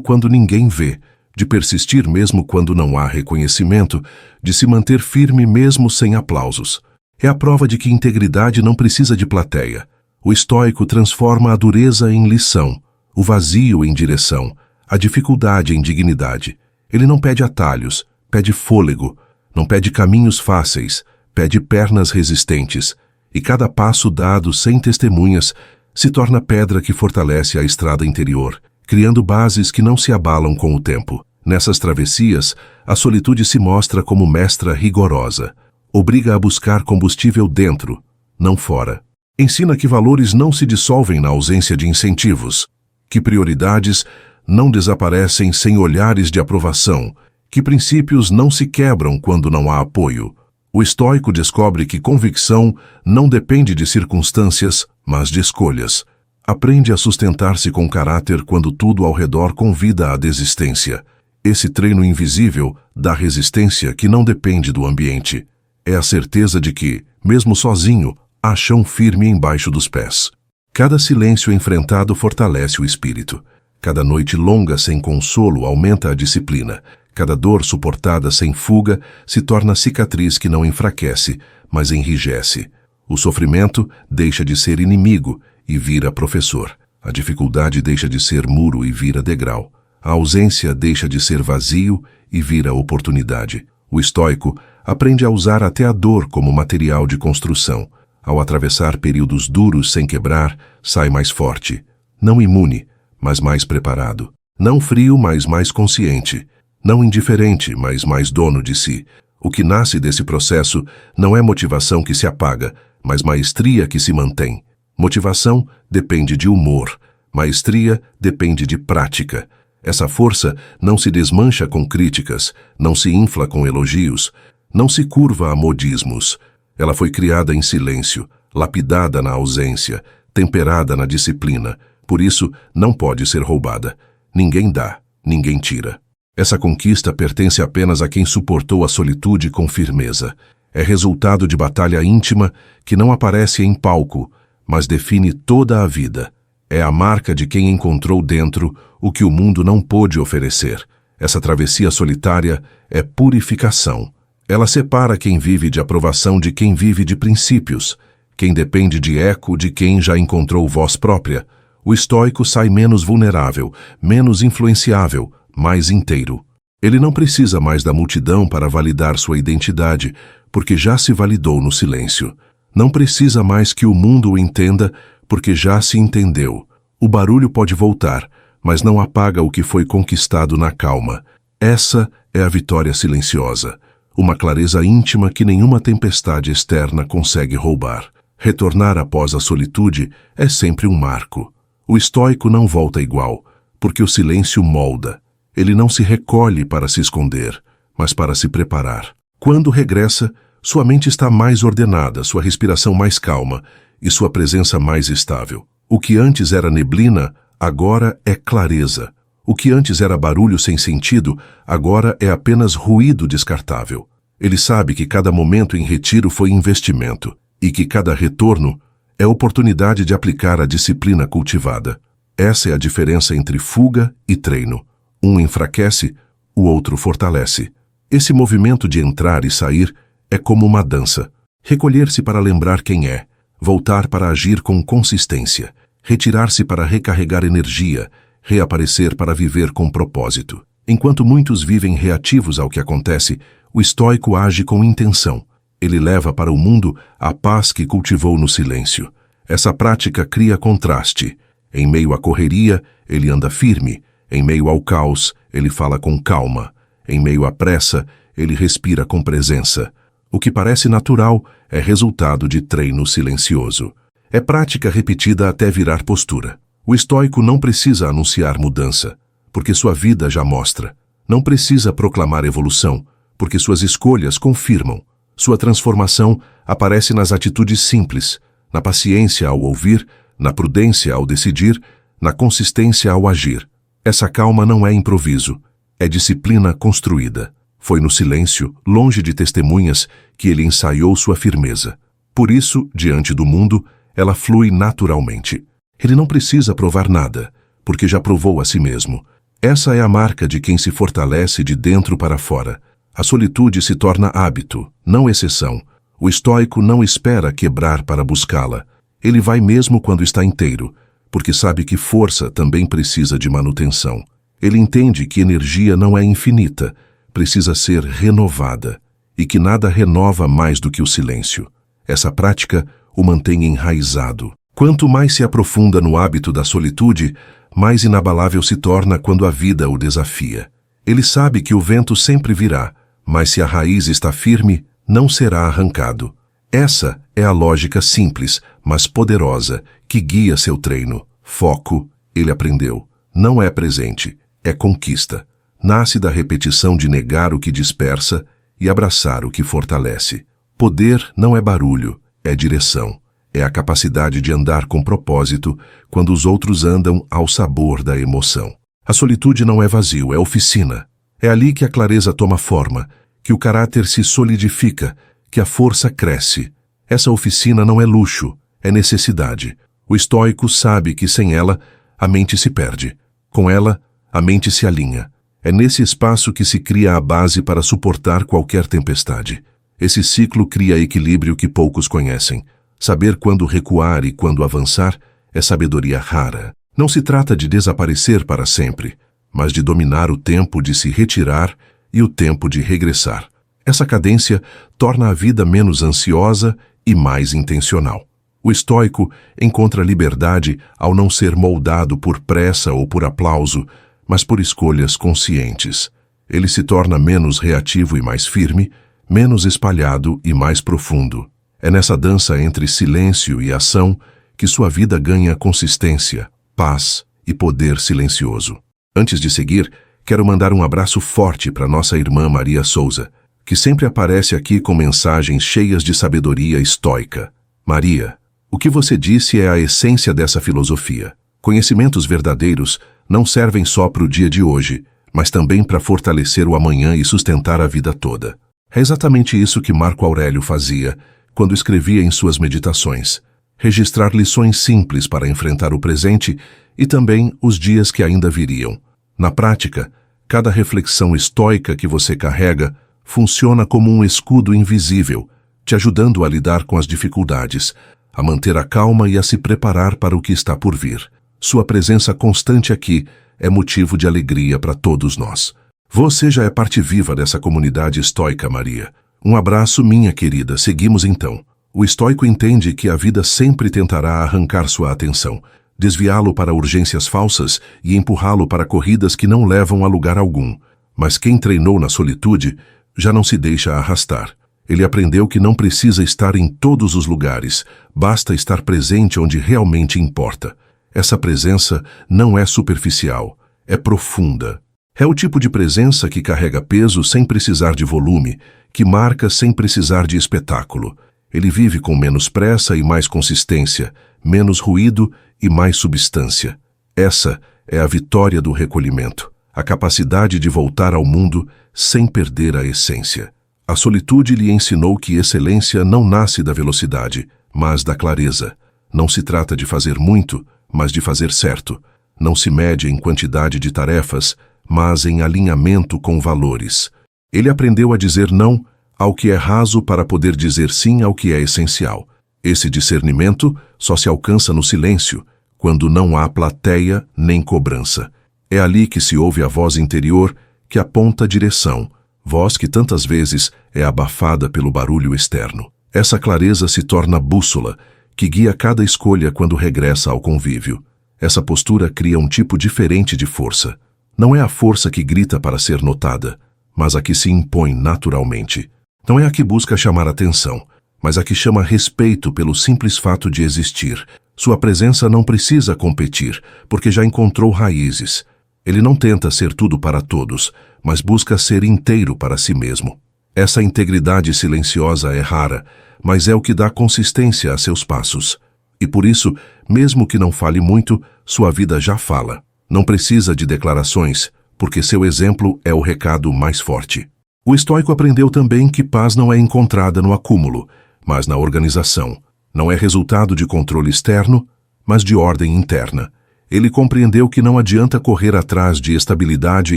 quando ninguém vê, de persistir mesmo quando não há reconhecimento, de se manter firme mesmo sem aplausos. É a prova de que integridade não precisa de plateia. O estoico transforma a dureza em lição, o vazio em direção, a dificuldade em dignidade. Ele não pede atalhos, pede fôlego, não pede caminhos fáceis, pede pernas resistentes, e cada passo dado sem testemunhas se torna pedra que fortalece a estrada interior, criando bases que não se abalam com o tempo. Nessas travessias, a solitude se mostra como mestra rigorosa. Obriga a buscar combustível dentro, não fora. Ensina que valores não se dissolvem na ausência de incentivos, que prioridades não desaparecem sem olhares de aprovação, que princípios não se quebram quando não há apoio. O estoico descobre que convicção não depende de circunstâncias, mas de escolhas. Aprende a sustentar-se com caráter quando tudo ao redor convida à desistência. Esse treino invisível dá resistência que não depende do ambiente. É a certeza de que, mesmo sozinho, há chão firme embaixo dos pés. Cada silêncio enfrentado fortalece o espírito. Cada noite longa sem consolo aumenta a disciplina. Cada dor suportada sem fuga se torna cicatriz que não enfraquece, mas enrijece. O sofrimento deixa de ser inimigo e vira professor. A dificuldade deixa de ser muro e vira degrau. A ausência deixa de ser vazio e vira oportunidade. O estoico aprende a usar até a dor como material de construção. Ao atravessar períodos duros sem quebrar, sai mais forte. Não imune, mas mais preparado. Não frio, mas mais consciente. Não indiferente, mas mais dono de si. O que nasce desse processo não é motivação que se apaga, mas maestria que se mantém. Motivação depende de humor. Maestria depende de prática. Essa força não se desmancha com críticas, não se infla com elogios, não se curva a modismos. Ela foi criada em silêncio, lapidada na ausência, temperada na disciplina. Por isso, não pode ser roubada. Ninguém dá, ninguém tira. Essa conquista pertence apenas a quem suportou a solitude com firmeza. É resultado de batalha íntima que não aparece em palco, mas define toda a vida. É a marca de quem encontrou dentro o que o mundo não pôde oferecer. Essa travessia solitária é purificação. Ela separa quem vive de aprovação de quem vive de princípios, quem depende de eco de quem já encontrou voz própria. O estoico sai menos vulnerável, menos influenciável, mais inteiro. Ele não precisa mais da multidão para validar sua identidade, porque já se validou no silêncio. Não precisa mais que o mundo o entenda, porque já se entendeu. O barulho pode voltar, mas não apaga o que foi conquistado na calma. Essa é a vitória silenciosa. Uma clareza íntima que nenhuma tempestade externa consegue roubar. Retornar após a solitude é sempre um marco. O estoico não volta igual, porque o silêncio molda. Ele não se recolhe para se esconder, mas para se preparar. Quando regressa, sua mente está mais ordenada, sua respiração mais calma e sua presença mais estável. O que antes era neblina, agora é clareza. O que antes era barulho sem sentido, agora é apenas ruído descartável. Ele sabe que cada momento em retiro foi investimento e que cada retorno é oportunidade de aplicar a disciplina cultivada. Essa é a diferença entre fuga e treino. Um enfraquece, o outro fortalece. Esse movimento de entrar e sair é como uma dança. Recolher-se para lembrar quem é, voltar para agir com consistência, retirar-se para recarregar energia, reaparecer para viver com propósito. Enquanto muitos vivem reativos ao que acontece, o estoico age com intenção. Ele leva para o mundo a paz que cultivou no silêncio. Essa prática cria contraste. Em meio à correria, ele anda firme. Em meio ao caos, ele fala com calma. Em meio à pressa, ele respira com presença. O que parece natural é resultado de treino silencioso. É prática repetida até virar postura. O estoico não precisa anunciar mudança, porque sua vida já mostra. Não precisa proclamar evolução, porque suas escolhas confirmam. Sua transformação aparece nas atitudes simples, na paciência ao ouvir, na prudência ao decidir, na consistência ao agir. Essa calma não é improviso, é disciplina construída. Foi no silêncio, longe de testemunhas, que ele ensaiou sua firmeza. Por isso, diante do mundo, ela flui naturalmente. Ele não precisa provar nada, porque já provou a si mesmo. Essa é a marca de quem se fortalece de dentro para fora. A solitude se torna hábito, não exceção. O estoico não espera quebrar para buscá-la. Ele vai mesmo quando está inteiro, porque sabe que força também precisa de manutenção. Ele entende que energia não é infinita, precisa ser renovada, e que nada renova mais do que o silêncio. Essa prática o mantém enraizado. Quanto mais se aprofunda no hábito da solitude, mais inabalável se torna quando a vida o desafia. Ele sabe que o vento sempre virá, mas se a raiz está firme, não será arrancado. Essa é a lógica simples, mas poderosa, que guia seu treino. Foco, ele aprendeu, não é presente, é conquista. Nasce da repetição de negar o que dispersa e abraçar o que fortalece. Poder não é barulho, é direção. É a capacidade de andar com propósito quando os outros andam ao sabor da emoção. A solitude não é vazio, é oficina. É ali que a clareza toma forma, que o caráter se solidifica, que a força cresce. Essa oficina não é luxo, é necessidade. O estoico sabe que sem ela, a mente se perde. Com ela, a mente se alinha. É nesse espaço que se cria a base para suportar qualquer tempestade. Esse ciclo cria equilíbrio que poucos conhecem. Saber quando recuar e quando avançar é sabedoria rara. Não se trata de desaparecer para sempre, mas de dominar o tempo de se retirar e o tempo de regressar. Essa cadência torna a vida menos ansiosa e mais intencional. O estoico encontra liberdade ao não ser moldado por pressa ou por aplauso, mas por escolhas conscientes. Ele se torna menos reativo e mais firme, menos espalhado e mais profundo. É nessa dança entre silêncio e ação que sua vida ganha consistência, paz e poder silencioso. Antes de seguir, quero mandar um abraço forte para nossa irmã Maria Souza, que sempre aparece aqui com mensagens cheias de sabedoria estoica. Maria, o que você disse é a essência dessa filosofia. Conhecimentos verdadeiros não servem só para o dia de hoje, mas também para fortalecer o amanhã e sustentar a vida toda. É exatamente isso que Marco Aurélio fazia quando escrevia em suas meditações, registrar lições simples para enfrentar o presente e também os dias que ainda viriam. Na prática, cada reflexão estoica que você carrega funciona como um escudo invisível, te ajudando a lidar com as dificuldades, a manter a calma e a se preparar para o que está por vir. Sua presença constante aqui é motivo de alegria para todos nós. Você já é parte viva dessa comunidade estoica, Maria. Um abraço, minha querida. Seguimos então. O estoico entende que a vida sempre tentará arrancar sua atenção, desviá-lo para urgências falsas e empurrá-lo para corridas que não levam a lugar algum. Mas quem treinou na solitude já não se deixa arrastar. Ele aprendeu que não precisa estar em todos os lugares, basta estar presente onde realmente importa. Essa presença não é superficial, é profunda. É o tipo de presença que carrega peso sem precisar de volume, que marca sem precisar de espetáculo. Ele vive com menos pressa e mais consistência, menos ruído e mais substância. Essa é a vitória do recolhimento, a capacidade de voltar ao mundo sem perder a essência. A solitude lhe ensinou que excelência não nasce da velocidade, mas da clareza. Não se trata de fazer muito, mas de fazer certo. Não se mede em quantidade de tarefas, mas em alinhamento com valores. Ele aprendeu a dizer não ao que é raso para poder dizer sim ao que é essencial. Esse discernimento só se alcança no silêncio, quando não há plateia nem cobrança. É ali que se ouve a voz interior que aponta a direção, voz que tantas vezes é abafada pelo barulho externo. Essa clareza se torna bússola, que guia cada escolha quando regressa ao convívio. Essa postura cria um tipo diferente de força. Não é a força que grita para ser notada, mas a que se impõe naturalmente. Não é a que busca chamar atenção, mas a que chama respeito pelo simples fato de existir. Sua presença não precisa competir, porque já encontrou raízes. Ele não tenta ser tudo para todos, mas busca ser inteiro para si mesmo. Essa integridade silenciosa é rara, mas é o que dá consistência a seus passos. E por isso, mesmo que não fale muito, sua vida já fala. Não precisa de declarações, porque seu exemplo é o recado mais forte. O estoico aprendeu também que paz não é encontrada no acúmulo, mas na organização. Não é resultado de controle externo, mas de ordem interna. Ele compreendeu que não adianta correr atrás de estabilidade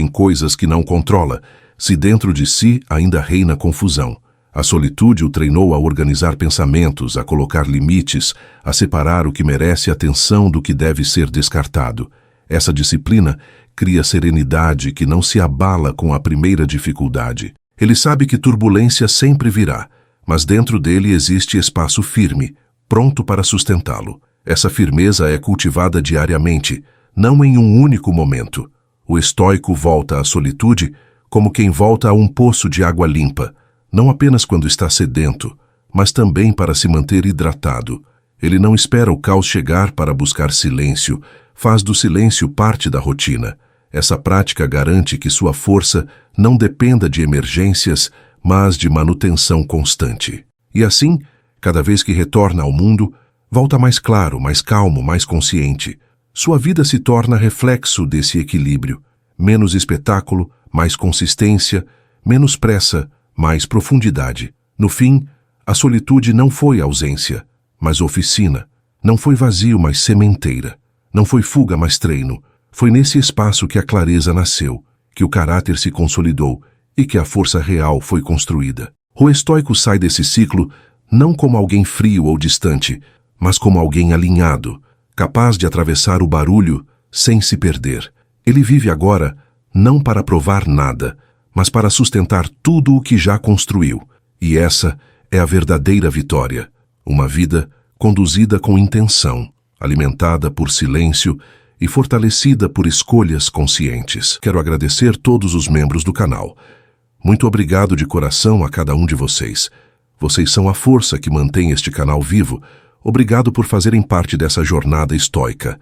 em coisas que não controla, se dentro de si ainda reina confusão. A solitude o treinou a organizar pensamentos, a colocar limites, a separar o que merece atenção do que deve ser descartado. Essa disciplina cria serenidade que não se abala com a primeira dificuldade. Ele sabe que turbulência sempre virá, mas dentro dele existe espaço firme, pronto para sustentá-lo. Essa firmeza é cultivada diariamente, não em um único momento. O estoico volta à solitude como quem volta a um poço de água limpa, não apenas quando está sedento, mas também para se manter hidratado. Ele não espera o caos chegar para buscar silêncio, faz do silêncio parte da rotina. Essa prática garante que sua força não dependa de emergências, mas de manutenção constante. E assim, cada vez que retorna ao mundo, volta mais claro, mais calmo, mais consciente. Sua vida se torna reflexo desse equilíbrio. Menos espetáculo, mais consistência, menos pressa, mais profundidade. No fim, a solitude não foi ausência, mas oficina. Não foi vazio, mas sementeira. Não foi fuga, mas treino. Foi nesse espaço que a clareza nasceu, que o caráter se consolidou e que a força real foi construída. O estoico sai desse ciclo não como alguém frio ou distante, mas como alguém alinhado, capaz de atravessar o barulho sem se perder. Ele vive agora não para provar nada, mas para sustentar tudo o que já construiu. E essa é a verdadeira vitória. Uma vida conduzida com intenção, alimentada por silêncio e fortalecida por escolhas conscientes. Quero agradecer todos os membros do canal. Muito obrigado de coração a cada um de vocês. Vocês são a força que mantém este canal vivo. Obrigado por fazerem parte dessa jornada estoica.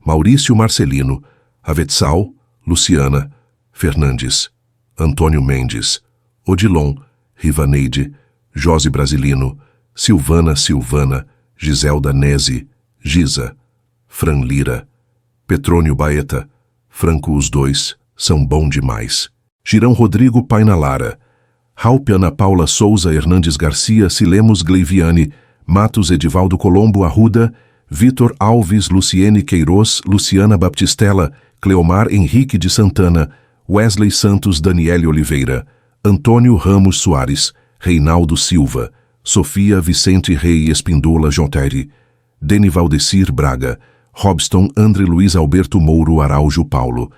Maurício Marcelino, Avetsal, Luciana, Fernandes, Antônio Mendes, Odilon, Rivaneide, Josi Brasilino, Silvana, Giselda Nese, Giza, Fran Lira, Petrônio Baeta, Franco os dois, são bom demais. Girão Rodrigo Paina Lara, Raupe Ana Paula Souza Hernandes Garcia Silemos Gleiviane, Matos Edivaldo Colombo Arruda, Vitor Alves Luciene Queiroz, Luciana Baptistella, Cleomar Henrique de Santana, Wesley Santos Daniele Oliveira, Antônio Ramos Soares, Reinaldo Silva, Sofia Vicente Rei Espindola Jonteri, Deni Valdecir Braga, Robston André Luiz Alberto Mouro Araújo Paulo,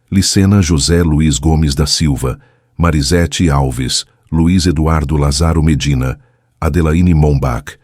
Licena José Luiz Gomes da Silva, Marisete Alves, Luiz Eduardo Lazaro Medina, Adelaine Mombach,